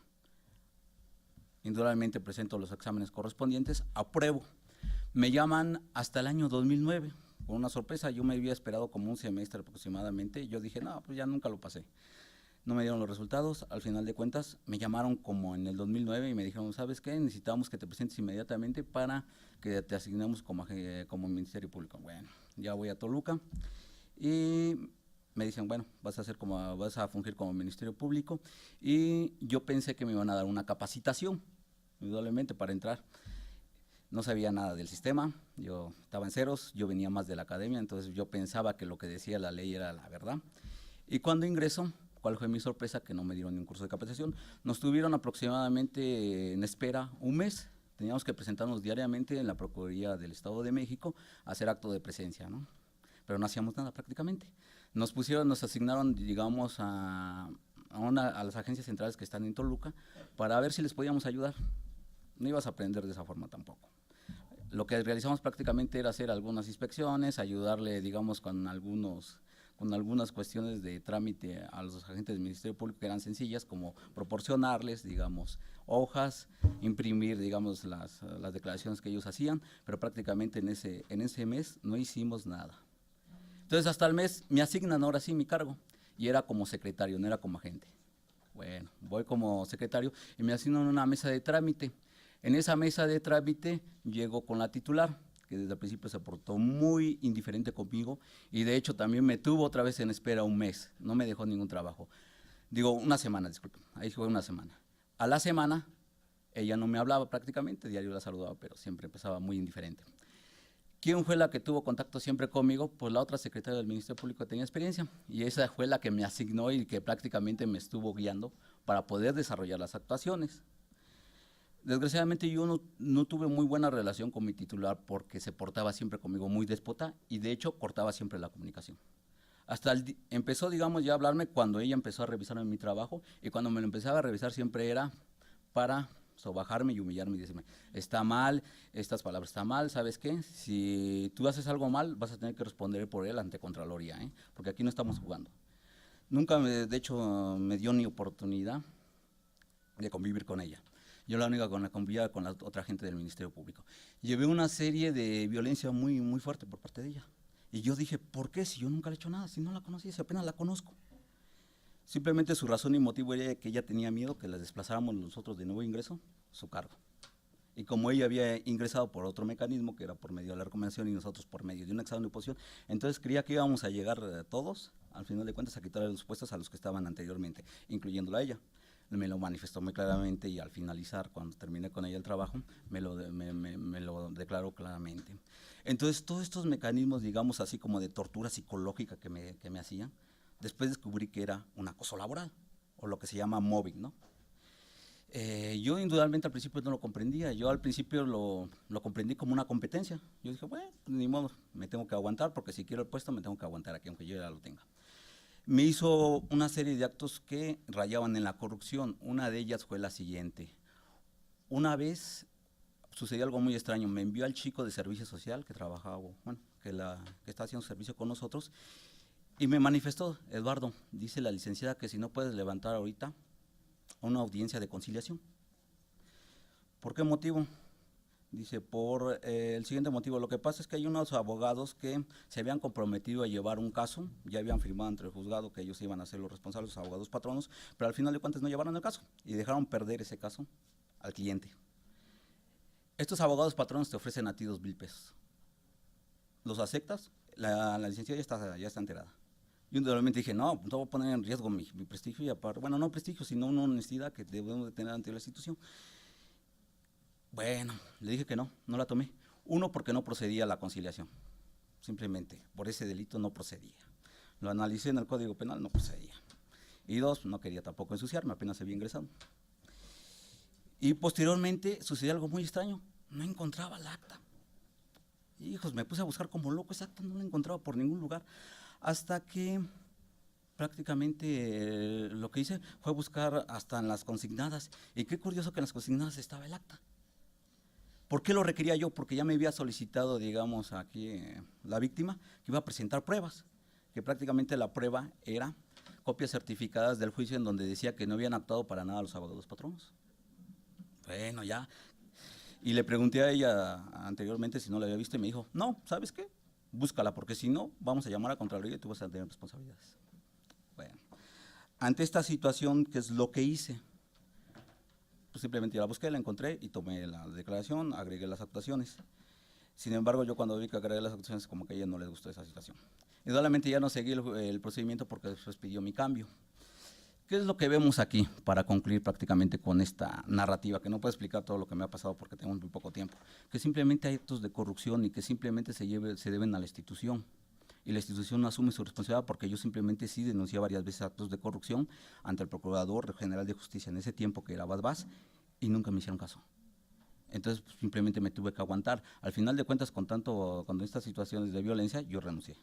Indudablemente presento los exámenes correspondientes, apruebo. Me llaman hasta el año 2009, con una sorpresa. Yo me había esperado como un semestre aproximadamente, yo dije, no, pues ya nunca lo pasé. No me dieron los resultados, al final de cuentas me llamaron como en el 2009 y me dijeron, ¿sabes qué? Necesitamos que te presentes inmediatamente para que te asignemos como Ministerio Público. Bueno, ya voy a Toluca y me dicen, bueno, vas a fungir como Ministerio Público, y yo pensé que me iban a dar una capacitación, indudablemente, para entrar. No sabía nada del sistema, yo estaba en ceros, yo venía más de la academia, entonces yo pensaba que lo que decía la ley era la verdad. Y cuando ingreso, ¿cuál fue mi sorpresa? Que no me dieron ni un curso de capacitación. Nos tuvieron aproximadamente en espera un mes. Teníamos que presentarnos diariamente en la Procuraduría del Estado de México a hacer acto de presencia, ¿no? Pero no hacíamos nada prácticamente. Nos asignaron, digamos, a las agencias centrales que están en Toluca para ver si les podíamos ayudar. No ibas a aprender de esa forma tampoco. Lo que realizamos prácticamente era hacer algunas inspecciones, ayudarle, digamos, con algunas cuestiones de trámite a los agentes del Ministerio Público que eran sencillas, como proporcionarles, digamos, hojas, imprimir, digamos, las declaraciones que ellos hacían, pero prácticamente en ese mes no hicimos nada. Entonces hasta el mes me asignan ahora sí mi cargo, y era como secretario, no era como agente. Bueno, voy como secretario y me asignan una mesa de trámite. En esa mesa de trámite llego con la titular, que desde el principio se portó muy indiferente conmigo, y de hecho también me tuvo otra vez en espera un mes, no me dejó ningún trabajo. Digo, una semana, disculpen, ahí fue una semana. A la semana, ella no me hablaba prácticamente, diario la saludaba, pero siempre empezaba muy indiferente. ¿Quién fue la que tuvo contacto siempre conmigo? Pues la otra secretaria del Ministerio Público tenía experiencia, y esa fue la que me asignó y que prácticamente me estuvo guiando para poder desarrollar las actuaciones. Desgraciadamente yo no tuve muy buena relación con mi titular porque se portaba siempre conmigo muy déspota, y de hecho cortaba siempre la comunicación. Hasta empezó, digamos, ya a hablarme cuando ella empezó a revisarme mi trabajo, y cuando me lo empezaba a revisar siempre era para sobajarme y humillarme y decirme, está mal, estas palabras están mal, ¿sabes qué? Si tú haces algo mal, vas a tener que responder por él ante Contraloría, porque aquí no estamos jugando. Nunca, de hecho, me dio ni oportunidad de convivir con ella. Yo la única con la convivía con la otra gente del Ministerio Público. Llevé una serie de violencia muy, muy fuerte por parte de ella. Y yo dije, ¿por qué? Si yo nunca le he hecho nada, si no la conocía, si apenas la conozco. Simplemente su razón y motivo era que ella tenía miedo que la desplazáramos nosotros de nuevo ingreso, su cargo. Y como ella había ingresado por otro mecanismo, que era por medio de la recomendación y nosotros por medio de un examen de oposición, entonces creía que íbamos a llegar todos, al final de cuentas, a quitarle los puestos a los que estaban anteriormente, incluyéndola a ella. Me lo manifestó muy claramente, y al finalizar, cuando terminé con ella el trabajo, me lo declaró claramente. Entonces, todos estos mecanismos, digamos así como de tortura psicológica que me hacían, después descubrí que era un acoso laboral, o lo que se llama mobbing, ¿no? Yo indudablemente al principio no lo comprendía, yo al principio lo comprendí como una competencia. Yo dije, bueno, ni modo, me tengo que aguantar, porque si quiero el puesto me tengo que aguantar aquí, aunque yo ya lo tenga. me hizo una serie de actos que rayaban en la corrupción. Una de ellas fue la siguiente. Una vez sucedió algo muy extraño, me envió al chico de servicio social que trabajaba, bueno, que está haciendo servicio con nosotros, y me manifestó: Eduardo, dice la licenciada que si no puedes levantar ahorita una audiencia de conciliación. ¿Por qué motivo? Dice, por el siguiente motivo: lo que pasa es que hay unos abogados que se habían comprometido a llevar un caso, ya habían firmado ante el juzgado que ellos iban a ser los responsables, los abogados patronos, pero al final de cuentas no llevaron el caso y dejaron perder ese caso al cliente. Estos abogados patronos te ofrecen a ti 2,000 pesos. ¿Los aceptas? La licenciada ya está enterada. Yo realmente dije, no voy a poner en riesgo mi prestigio y aparte, bueno, no prestigio, sino una honestidad que debemos de tener ante la institución. Bueno, le dije que no la tomé. Uno, porque no procedía a la conciliación, simplemente por ese delito no procedía. Lo analicé en el Código Penal, no procedía. Y dos, no quería tampoco ensuciarme, apenas había ingresado. Y posteriormente sucedió algo muy extraño, no encontraba el acta. Hijos, me puse a buscar como loco, ese acta no lo encontraba por ningún lugar, hasta que prácticamente lo que hice fue buscar hasta en las consignadas, y qué curioso que en las consignadas estaba el acta. ¿Por qué lo requería yo? Porque ya me había solicitado, digamos, aquí la víctima, que iba a presentar pruebas, que prácticamente la prueba era copias certificadas del juicio en donde decía que no habían actuado para nada los abogados patronos. Bueno, ya. Y le pregunté a ella anteriormente si no la había visto y me dijo, no, ¿sabes qué? Búscala, porque si no, vamos a llamar a Contraloría y tú vas a tener responsabilidades. Bueno, ante esta situación, ¿qué es lo que hice? Pues simplemente la busqué, la encontré y tomé la declaración, agregué las actuaciones. Sin embargo, yo cuando vi que agregué las actuaciones, como que a ella no le gustó esa situación. Indudablemente ya no seguí el procedimiento porque después pidió mi cambio. ¿Qué es lo que vemos aquí para concluir prácticamente con esta narrativa? Que no puedo explicar todo lo que me ha pasado porque tengo muy poco tiempo. Que simplemente hay actos de corrupción y que simplemente se deben a la institución. Y la institución no asume su responsabilidad porque yo simplemente sí denuncié varias veces actos de corrupción ante el Procurador General de Justicia en ese tiempo, que era Bas, y nunca me hicieron caso. Entonces pues, simplemente me tuve que aguantar. Al final de cuentas, con estas situaciones de violencia, yo renuncié.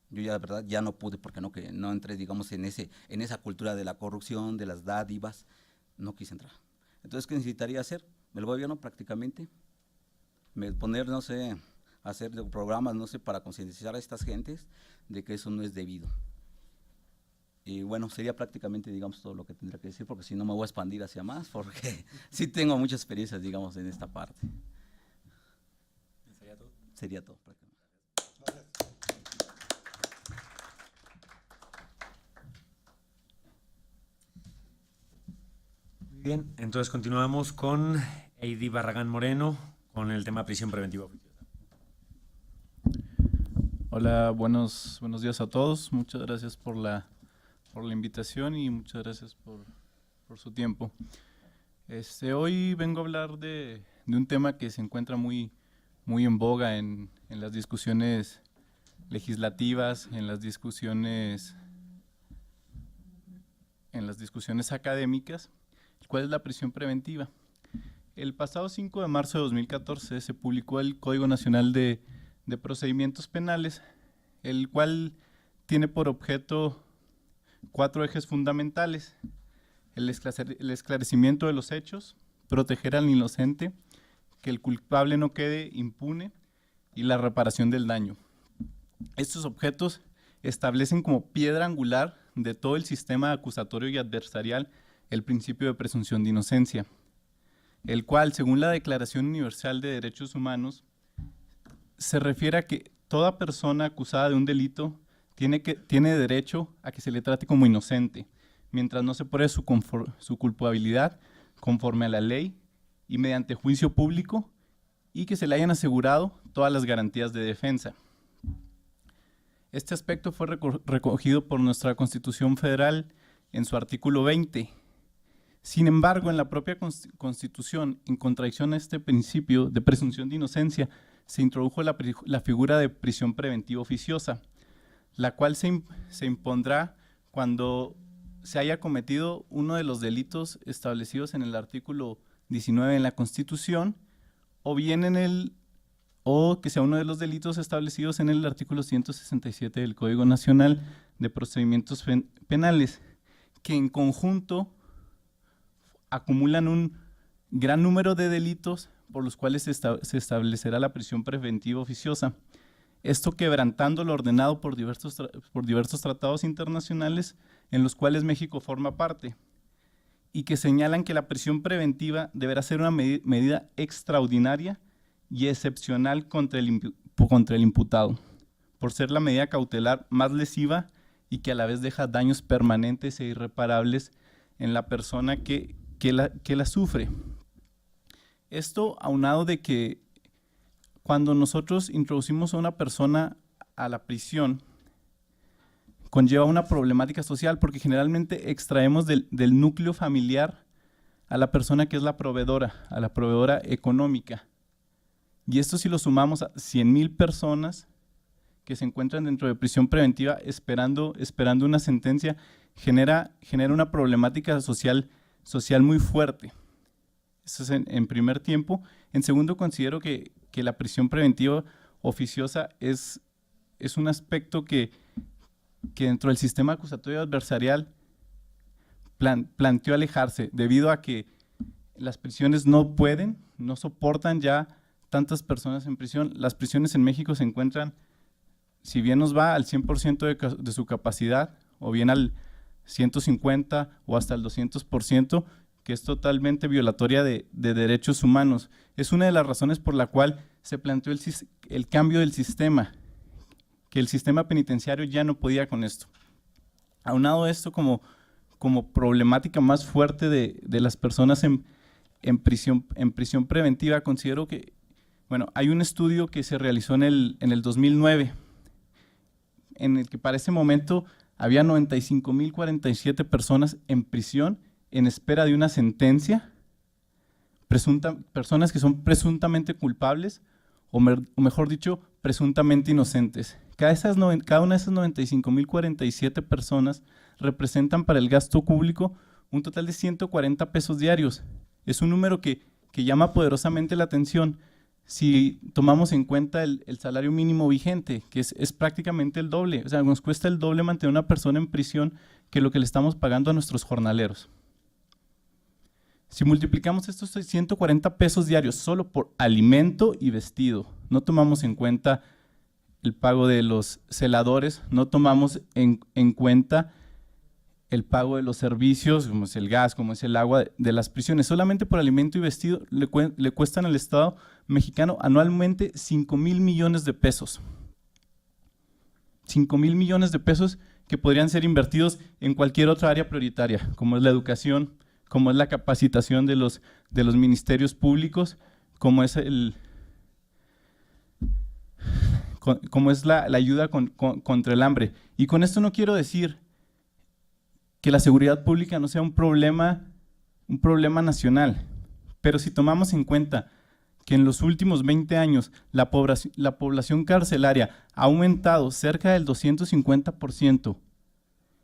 Yo ya de verdad ya no pude porque no entré, digamos, en esa cultura de la corrupción, de las dádivas, no quise entrar. Entonces, ¿qué necesitaría hacer? El gobierno prácticamente, poner, no sé, hacer programas, no sé, para concientizar a estas gentes de que eso no es debido. Y bueno, sería prácticamente, digamos, todo lo que tendría que decir, porque si no me voy a expandir hacia más, porque sí tengo muchas experiencias, digamos, en esta parte. ¿Sería todo? Sería todo, prácticamente. Bien, entonces continuamos con Heidi Barragán Moreno con el tema prisión preventiva oficiosa. Hola, buenos días a todos. Muchas gracias por la invitación y muchas gracias por su tiempo. Hoy vengo a hablar de un tema que se encuentra muy en boga en las discusiones legislativas, en las discusiones académicas. ¿Cuál es la prisión preventiva? El pasado 5 de marzo de 2014 se publicó el Código Nacional de Procedimientos Penales, el cual tiene por objeto 4 ejes fundamentales: el esclarecimiento de los hechos, proteger al inocente, que el culpable no quede impune y la reparación del daño. Estos objetos establecen como piedra angular de todo el sistema acusatorio y adversarial el principio de presunción de inocencia, el cual, según la Declaración Universal de Derechos Humanos, se refiere a que toda persona acusada de un delito tiene derecho a que se le trate como inocente, mientras no se pruebe su culpabilidad conforme a la ley y mediante juicio público, y que se le hayan asegurado todas las garantías de defensa. Este aspecto fue recogido por nuestra Constitución Federal en su artículo 20. Sin embargo, en la propia Constitución, en contradicción a este principio de presunción de inocencia, se introdujo la figura de prisión preventiva oficiosa, la cual se impondrá cuando se haya cometido uno de los delitos establecidos en el artículo 19 en la Constitución, o que sea uno de los delitos establecidos en el artículo 167 del Código Nacional de Procedimientos Penales, que en conjunto acumulan un gran número de delitos por los cuales se establecerá la prisión preventiva oficiosa. Esto quebrantando lo ordenado por diversos tratados internacionales en los cuales México forma parte, y que señalan que la prisión preventiva deberá ser una medida extraordinaria y excepcional contra el imputado, por ser la medida cautelar más lesiva y que a la vez deja daños permanentes e irreparables en la persona que la sufre. Esto aunado de que cuando nosotros introducimos a una persona a la prisión, conlleva una problemática social, porque generalmente extraemos del núcleo familiar a la persona que es la proveedora, a la proveedora económica. Y esto, si lo sumamos a 100,000 personas que se encuentran dentro de prisión preventiva esperando una sentencia, genera una problemática social muy fuerte. Eso es en primer tiempo. En segundo, considero que la prisión preventiva oficiosa es un aspecto que dentro del sistema acusatorio adversarial planteó alejarse, debido a que las prisiones no soportan ya tantas personas en prisión. Las prisiones en México se encuentran, si bien nos va al 100% de su capacidad, o bien al 150 o hasta el 200%, que es totalmente violatoria de derechos humanos. Es una de las razones por la cual se planteó el cambio del sistema, que el sistema penitenciario ya no podía con esto. Aunado esto como problemática más fuerte de las personas en prisión preventiva, considero que, bueno, hay un estudio que se realizó en el 2009, en el que para ese momento había 95,047 personas en prisión en espera de una sentencia, personas que son presuntamente culpables, o mejor dicho, presuntamente inocentes. Cada una de esas 95,047 personas representan para el gasto público un total de 140 pesos diarios. Es un número que llama poderosamente la atención si tomamos en cuenta el salario mínimo vigente, que es prácticamente el doble. O sea, nos cuesta el doble mantener a una persona en prisión que lo que le estamos pagando a nuestros jornaleros. Si multiplicamos estos 140 pesos diarios solo por alimento y vestido, no tomamos en cuenta el pago de los celadores, no tomamos en cuenta el pago de los servicios, como es el gas, como es el agua de las prisiones, solamente por alimento y vestido le cuestan al Estado mexicano anualmente 5,000 millones de pesos. 5,000 millones de pesos que podrían ser invertidos en cualquier otra área prioritaria, como es la educación, como es la capacitación de los ministerios públicos, como es la ayuda contra el hambre. Y con esto no quiero decir que la seguridad pública no sea un problema nacional, pero si tomamos en cuenta que en los últimos 20 años la población carcelaria ha aumentado cerca del 250%,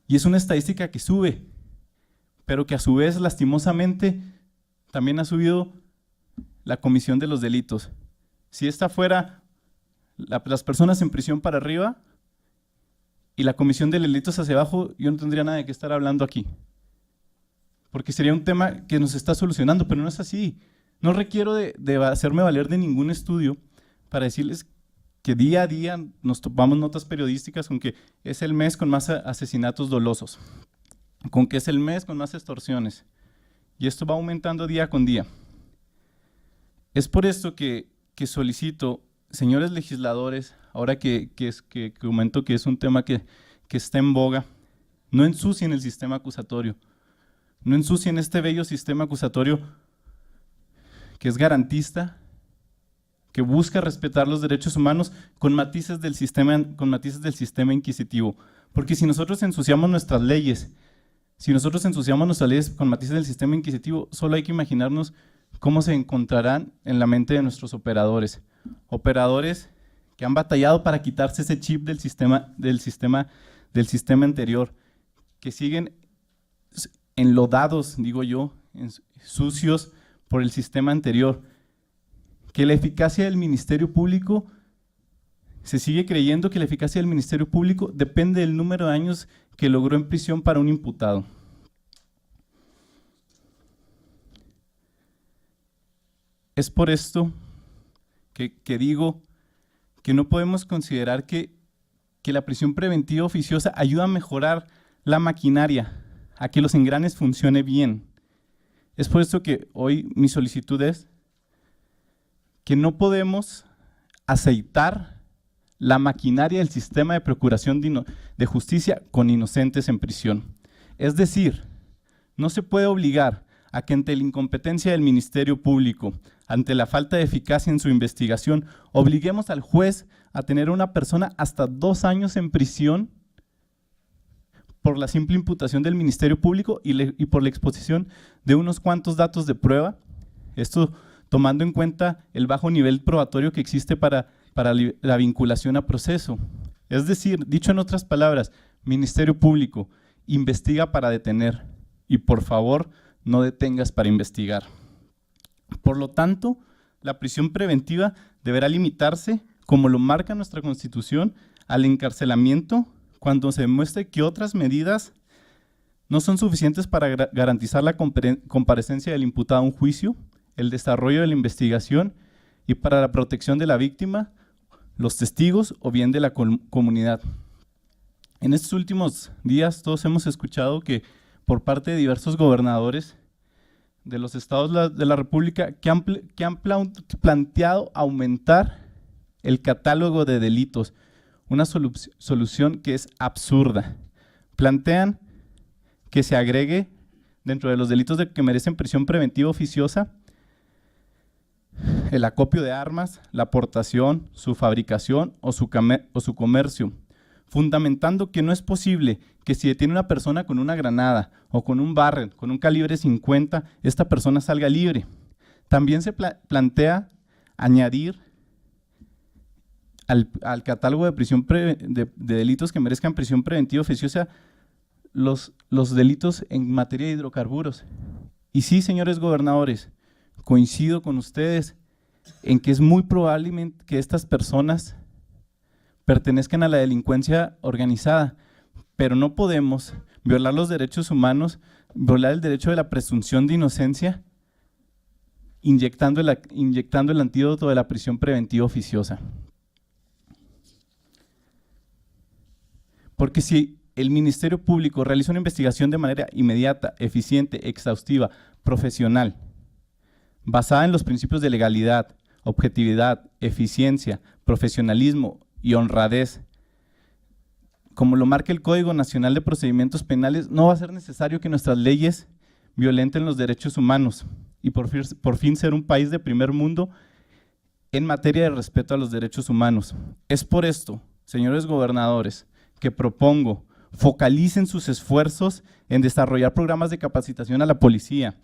y es una estadística que sube, pero que a su vez, lastimosamente, también ha subido la comisión de los delitos. Si esta fuera las personas en prisión para arriba y la comisión de delitos hacia abajo, yo no tendría nada de qué estar hablando aquí, porque sería un tema que nos está solucionando, pero no es así. No requiero de hacerme valer de ningún estudio para decirles que día a día nos topamos notas periodísticas con que es el mes con más asesinatos dolosos, con que es el mes con más extorsiones, y esto va aumentando día con día. Es por esto que solicito, señores legisladores, ahora que comento que es un tema que está en boga, no ensucien el sistema acusatorio, no ensucien este bello sistema acusatorio que es garantista, que busca respetar los derechos humanos con matices del sistema inquisitivo. Porque si nosotros ensuciamos nuestras leyes, con matices del sistema inquisitivo, solo hay que imaginarnos cómo se encontrarán en la mente de nuestros operadores que han batallado para quitarse ese chip del sistema anterior, que siguen enlodados, digo yo, sucios por el sistema anterior, que la eficacia del Ministerio Público se sigue creyendo que la eficacia del Ministerio Público depende del número de años que logró en prisión para un imputado. Es por esto que digo que no podemos considerar que la prisión preventiva oficiosa ayuda a mejorar la maquinaria, a que los engranes funcionen bien. Es por esto que hoy mi solicitud es que no podemos aceitar la maquinaria del sistema de procuración de justicia con inocentes en prisión. Es decir, no se puede obligar a que ante la incompetencia del Ministerio Público, ante la falta de eficacia en su investigación, obliguemos al juez a tener a una persona hasta 2 años en prisión por la simple imputación del Ministerio Público y por la exposición de unos cuantos datos de prueba. Esto tomando en cuenta el bajo nivel probatorio que existe para la vinculación a proceso. Es decir, dicho en otras palabras, Ministerio Público, investiga para detener y por favor no detengas para investigar. Por lo tanto, la prisión preventiva deberá limitarse, como lo marca nuestra Constitución, al encarcelamiento cuando se demuestre que otras medidas no son suficientes para garantizar la comparecencia del imputado a un juicio, el desarrollo de la investigación y para la protección de la víctima, los testigos o bien de la comunidad. En estos últimos días todos hemos escuchado que por parte de diversos gobernadores de los estados de la República que han planteado aumentar el catálogo de delitos, una solución que es absurda. Plantean que se agregue dentro de los delitos que merecen prisión preventiva oficiosa el acopio de armas, la aportación, su fabricación o su comercio, fundamentando que no es posible que si detiene una persona con una granada o con un barrel, con un calibre 50, esta persona salga libre. También se plantea añadir al catálogo de delitos que merezcan prisión preventiva oficiosa los delitos en materia de hidrocarburos. Y sí, señores gobernadores, coincido con ustedes en que es muy probable que estas personas pertenezcan a la delincuencia organizada, pero no podemos violar los derechos humanos, violar el derecho de la presunción de inocencia, inyectando el antídoto de la prisión preventiva oficiosa. Porque si el Ministerio Público realiza una investigación de manera inmediata, eficiente, exhaustiva, profesional, basada en los principios de legalidad, objetividad, eficiencia, profesionalismo y honradez, como lo marca el Código Nacional de Procedimientos Penales, no va a ser necesario que nuestras leyes violenten los derechos humanos y por fin ser un país de primer mundo en materia de respeto a los derechos humanos. Es por esto, señores gobernadores, que propongo focalicen sus esfuerzos en desarrollar programas de capacitación a la policía,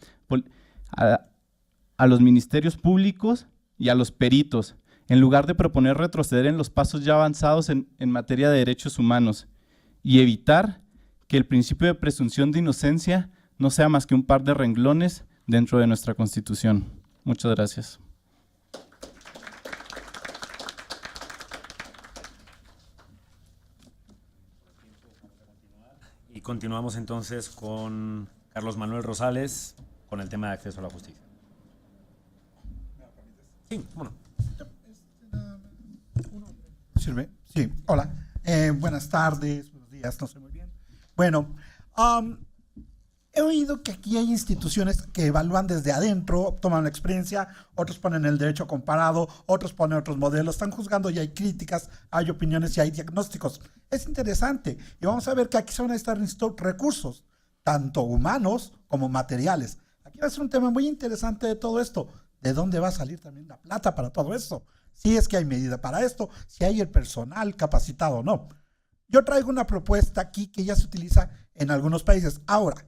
a los ministerios públicos y a los peritos, en lugar de proponer retroceder en los pasos ya avanzados en materia de derechos humanos y evitar que el principio de presunción de inocencia no sea más que un par de renglones dentro de nuestra Constitución. Muchas gracias. Y continuamos entonces con Carlos Manuel Rosales con el tema de acceso a la justicia. Sí, bueno. ¿Sirve? Sí, hola. Buenas tardes, buenos días, no sé muy bien. Bueno, he oído que aquí hay instituciones que evalúan desde adentro, toman la experiencia, otros ponen el derecho comparado, otros ponen otros modelos, están juzgando y hay críticas, hay opiniones y hay diagnósticos. Es interesante y vamos a ver que aquí se van a estar recursos, tanto humanos como materiales. Aquí va a ser un tema muy interesante de todo esto. ¿De dónde va a salir también la plata para todo esto? Si es que hay medida para esto, si hay el personal capacitado o no. Yo traigo una propuesta aquí que ya se utiliza en algunos países. Ahora,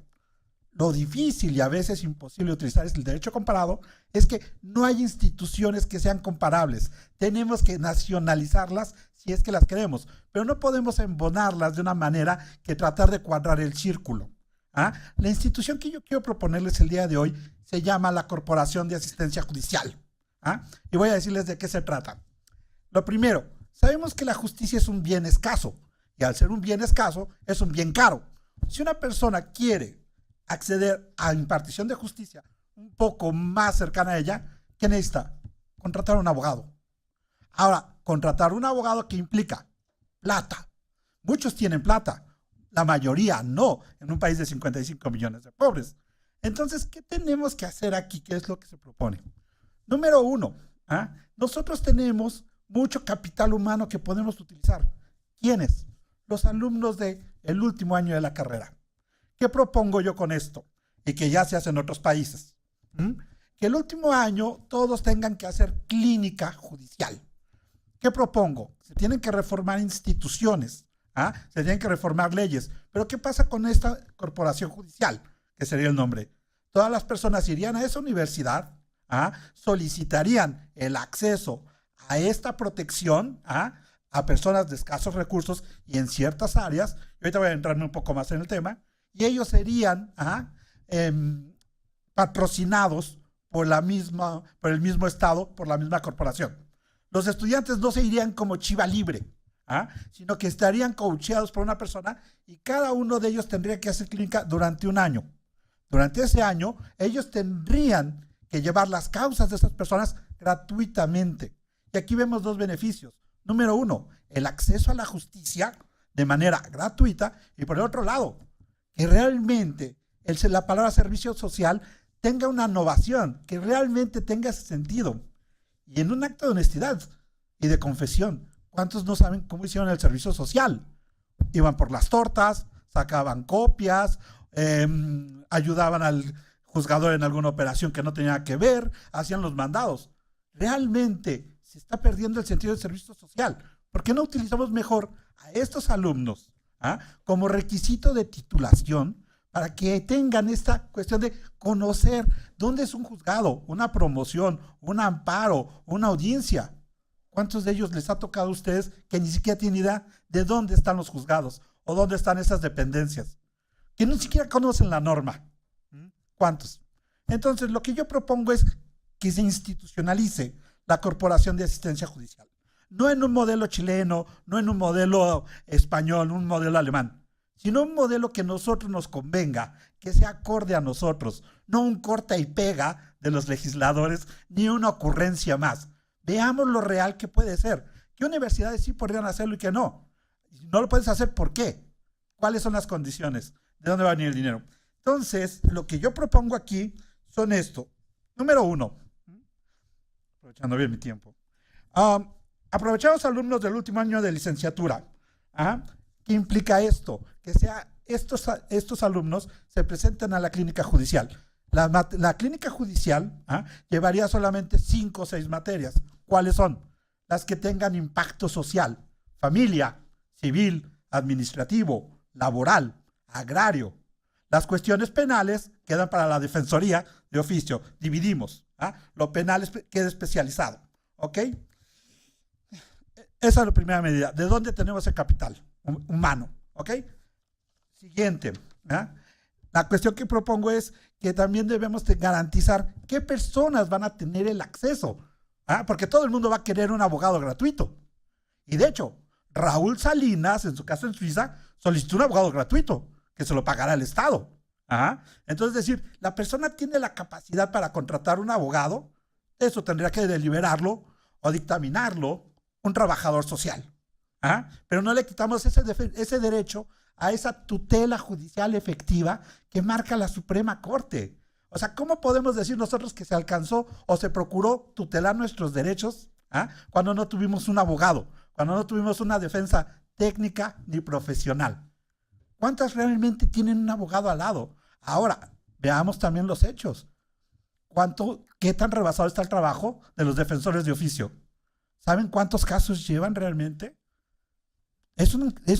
lo difícil y a veces imposible utilizar es el derecho comparado, es que no hay instituciones que sean comparables. Tenemos que nacionalizarlas si es que las queremos, pero no podemos embonarlas de una manera que tratar de cuadrar el círculo. La institución que yo quiero proponerles el día de hoy se llama la Corporación de Asistencia Judicial. Y voy a decirles de qué se trata. Lo primero, Sabemos que la justicia es un bien escaso, y al ser un bien escaso, es un bien caro. Si una persona quiere acceder a impartición de justicia un poco más cercana a ella, ¿qué necesita? Contratar a un abogado. Ahora, contratar un abogado que implica plata. Muchos tienen plata, la mayoría no, en un país de 55 millones de pobres. Entonces, ¿qué tenemos que hacer aquí? ¿Qué es lo que se propone? Número uno, nosotros tenemos mucho capital humano que podemos utilizar. ¿Quiénes? Los alumnos del último año de la carrera. ¿Qué propongo yo con esto? Y que ya se hace en otros países. Que el último año todos tengan que hacer clínica judicial. ¿Qué propongo? Se tienen que reformar instituciones, se tienen que reformar leyes. Pero ¿qué pasa con esta corporación judicial? Que sería el nombre. Todas las personas irían a esa universidad, solicitarían el acceso a esta protección a personas de escasos recursos y en ciertas áreas. Y ahorita voy a entrarme un poco más en el tema. Y ellos serían patrocinados por el mismo Estado, por la misma corporación. Los estudiantes no se irían como chiva libre, sino que estarían coacheados por una persona y cada uno de ellos tendría que hacer clínica durante un año. Durante ese año, ellos tendrían que llevar las causas de esas personas gratuitamente. Y aquí vemos dos beneficios. Número uno, el acceso a la justicia de manera gratuita, y por el otro lado, que realmente la palabra servicio social tenga una innovación, que realmente tenga ese sentido. Y en un acto de honestidad y de confesión, ¿cuántos no saben cómo hicieron el servicio social? Iban por las tortas, sacaban copias, ayudaban al juzgador en alguna operación que no tenía que ver, hacían los mandados. Realmente se está perdiendo el sentido del servicio social. ¿Por qué no utilizamos mejor a estos alumnos como requisito de titulación para que tengan esta cuestión de conocer dónde es un juzgado, una promoción, un amparo, una audiencia? ¿Cuántos de ellos les ha tocado a ustedes que ni siquiera tienen idea de dónde están los juzgados o dónde están esas dependencias? Que ni siquiera conocen la norma. ¿Cuántos? Entonces, lo que yo propongo es que se institucionalice la Corporación de Asistencia Judicial. No en un modelo chileno, no en un modelo español, un modelo alemán, sino un modelo que a nosotros nos convenga, que sea acorde a nosotros, no un corta y pega de los legisladores, ni una ocurrencia más. Veamos lo real que puede ser. ¿Qué universidades sí podrían hacerlo y que no? No lo puedes hacer, ¿por qué? ¿Cuáles son las condiciones? ¿De dónde va a venir el dinero? Entonces, lo que yo propongo aquí son esto. Número uno, aprovechando bien mi tiempo, aprovechar a los alumnos del último año de licenciatura. ¿Qué implica esto? Que estos alumnos se presenten a la clínica judicial. La clínica judicial llevaría solamente 5 o 6 materias. ¿Cuáles son? Las que tengan impacto social: familia, civil, administrativo, laboral, agrario. Las cuestiones penales quedan para la defensoría de oficio. Dividimos. Lo penal queda especializado. ¿Ok? Esa es la primera medida. ¿De dónde tenemos el capital humano? ¿Ok? Siguiente. La cuestión que propongo es que también debemos de garantizar qué personas van a tener el acceso. Porque todo el mundo va a querer un abogado gratuito. Y de hecho, Raúl Salinas, en su caso en Suiza, solicitó un abogado gratuito, que se lo pagará el Estado. Entonces, es decir, la persona tiene la capacidad para contratar un abogado, eso tendría que deliberarlo o dictaminarlo un trabajador social. Pero no le quitamos ese derecho a esa tutela judicial efectiva que marca la Suprema Corte. O sea, ¿cómo podemos decir nosotros que se alcanzó o se procuró tutelar nuestros derechos cuando no tuvimos un abogado, cuando no tuvimos una defensa técnica ni profesional? ¿Cuántas realmente tienen un abogado al lado? Ahora, veamos también los hechos. ¿Qué tan rebasado está el trabajo de los defensores de oficio? ¿Saben cuántos casos llevan realmente? Es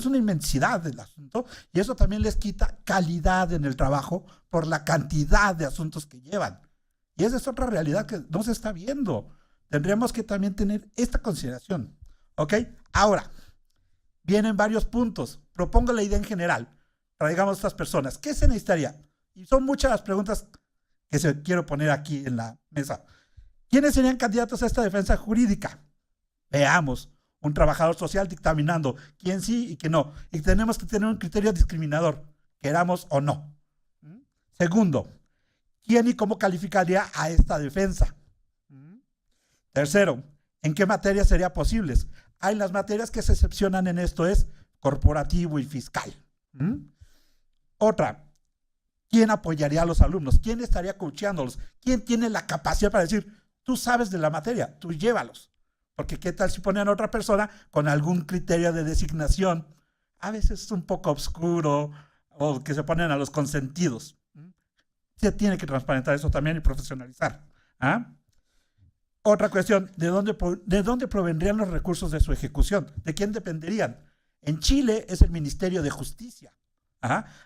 una inmensidad del asunto, y eso también les quita calidad en el trabajo por la cantidad de asuntos que llevan. Y esa es otra realidad que no se está viendo. Tendríamos que también tener esta consideración. ¿Ok? Ahora, vienen varios puntos. Propongo la idea en general. Traigamos a estas personas. ¿Qué se necesitaría? Y son muchas las preguntas que quiero poner aquí en la mesa. ¿Quiénes serían candidatos a esta defensa jurídica? Veamos. un trabajador social dictaminando quién sí y quién no. Y tenemos que tener un criterio discriminador, queramos o no. Segundo, ¿quién y cómo calificaría a esta defensa? Tercero, ¿en qué materias sería posible? Hay las materias que se excepcionan en esto es corporativo y fiscal. Otra, ¿quién apoyaría a los alumnos? ¿Quién estaría coacheándolos? ¿Quién tiene la capacidad para decir, tú sabes de la materia, tú llévalos? Porque qué tal si ponen a otra persona con algún criterio de designación, a veces un poco oscuro, o que se ponen a los consentidos. Se tiene que transparentar eso también y profesionalizar. Otra cuestión, ¿de dónde provendrían los recursos de su ejecución? ¿De quién dependerían? En Chile es el Ministerio de Justicia.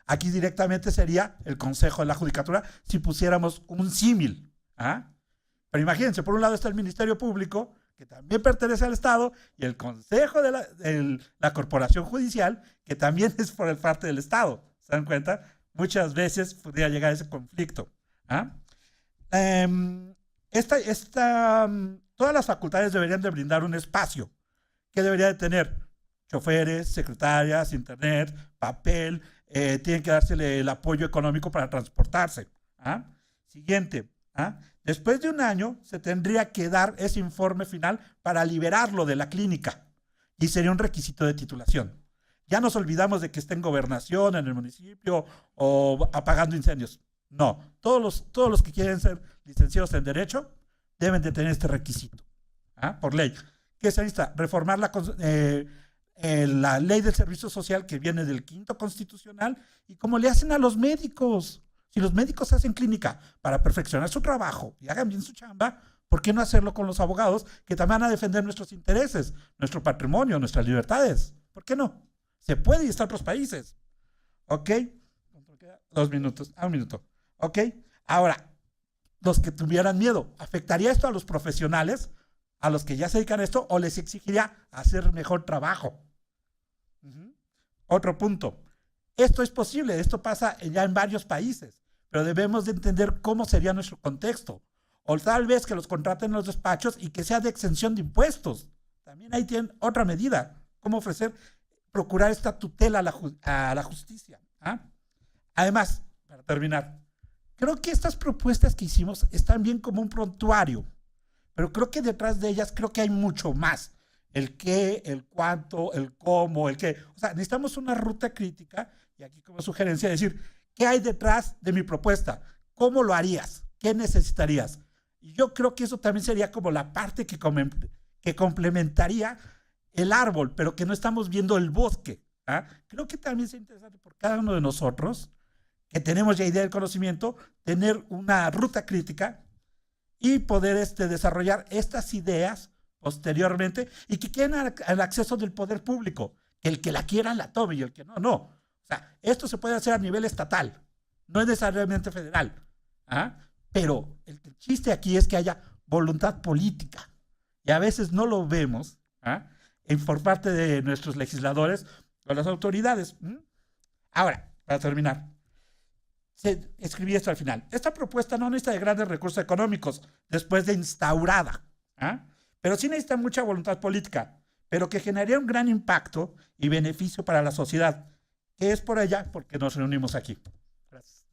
Aquí directamente sería el Consejo de la Judicatura si pusiéramos un símil. Pero imagínense, por un lado está el Ministerio Público, que también pertenece al Estado, y el Consejo de la Corporación Judicial, que también es por parte del Estado. ¿Se dan cuenta? Muchas veces podría llegar a ese conflicto. Todas las facultades deberían de brindar un espacio que debería de tener choferes, secretarias, internet, papel, tienen que dársele el apoyo económico para transportarse. Siguiente, después de un año se tendría que dar ese informe final para liberarlo de la clínica y sería un requisito de titulación. Ya nos olvidamos de que esté en gobernación, en el municipio o apagando incendios. No, todos los que quieren ser licenciados en Derecho deben de tener este requisito, por ley. ¿Qué se necesita? Reformar la ley del servicio social que viene del 5º constitucional y como le hacen a los médicos. Si los médicos hacen clínica para perfeccionar su trabajo y hagan bien su chamba, ¿por qué no hacerlo con los abogados que también van a defender nuestros intereses, nuestro patrimonio, nuestras libertades? ¿Por qué no? Se puede y está en otros países. ¿Ok? 2 minutos. 1 minuto. ¿Ok? Ahora, los que tuvieran miedo, ¿afectaría esto a los profesionales, a los que ya se dedican a esto, o les exigiría hacer mejor trabajo? Otro punto. Esto es posible, esto pasa ya en varios países, pero debemos de entender cómo sería nuestro contexto. O tal vez que los contraten en los despachos y que sea de exención de impuestos. También ahí tienen otra medida, cómo procurar esta tutela a la justicia. Además, para terminar, creo que estas propuestas que hicimos están bien como un prontuario, pero creo que detrás de ellas creo que hay mucho más. El qué, el cuánto, el cómo, el qué. O sea, necesitamos una ruta crítica y aquí como sugerencia decir, ¿qué hay detrás de mi propuesta? ¿Cómo lo harías? ¿Qué necesitarías? Y yo creo que eso también sería como la parte que complementaría el árbol, pero que no estamos viendo el bosque. Creo que también es interesante por cada uno de nosotros, que tenemos ya idea del conocimiento, tener una ruta crítica y poder desarrollar estas ideas posteriormente y que queden al acceso del poder público, que el que la quiera la tome y el que no, no. O sea, esto se puede hacer a nivel estatal, no es necesariamente federal, pero el chiste aquí es que haya voluntad política y a veces no lo vemos por parte de nuestros legisladores o las autoridades. Ahora, para terminar, escribí esto al final. Esta propuesta no necesita de grandes recursos económicos después de instaurada, pero sí necesita mucha voluntad política, pero que generaría un gran impacto y beneficio para la sociedad, que es por ella porque nos reunimos aquí. Gracias.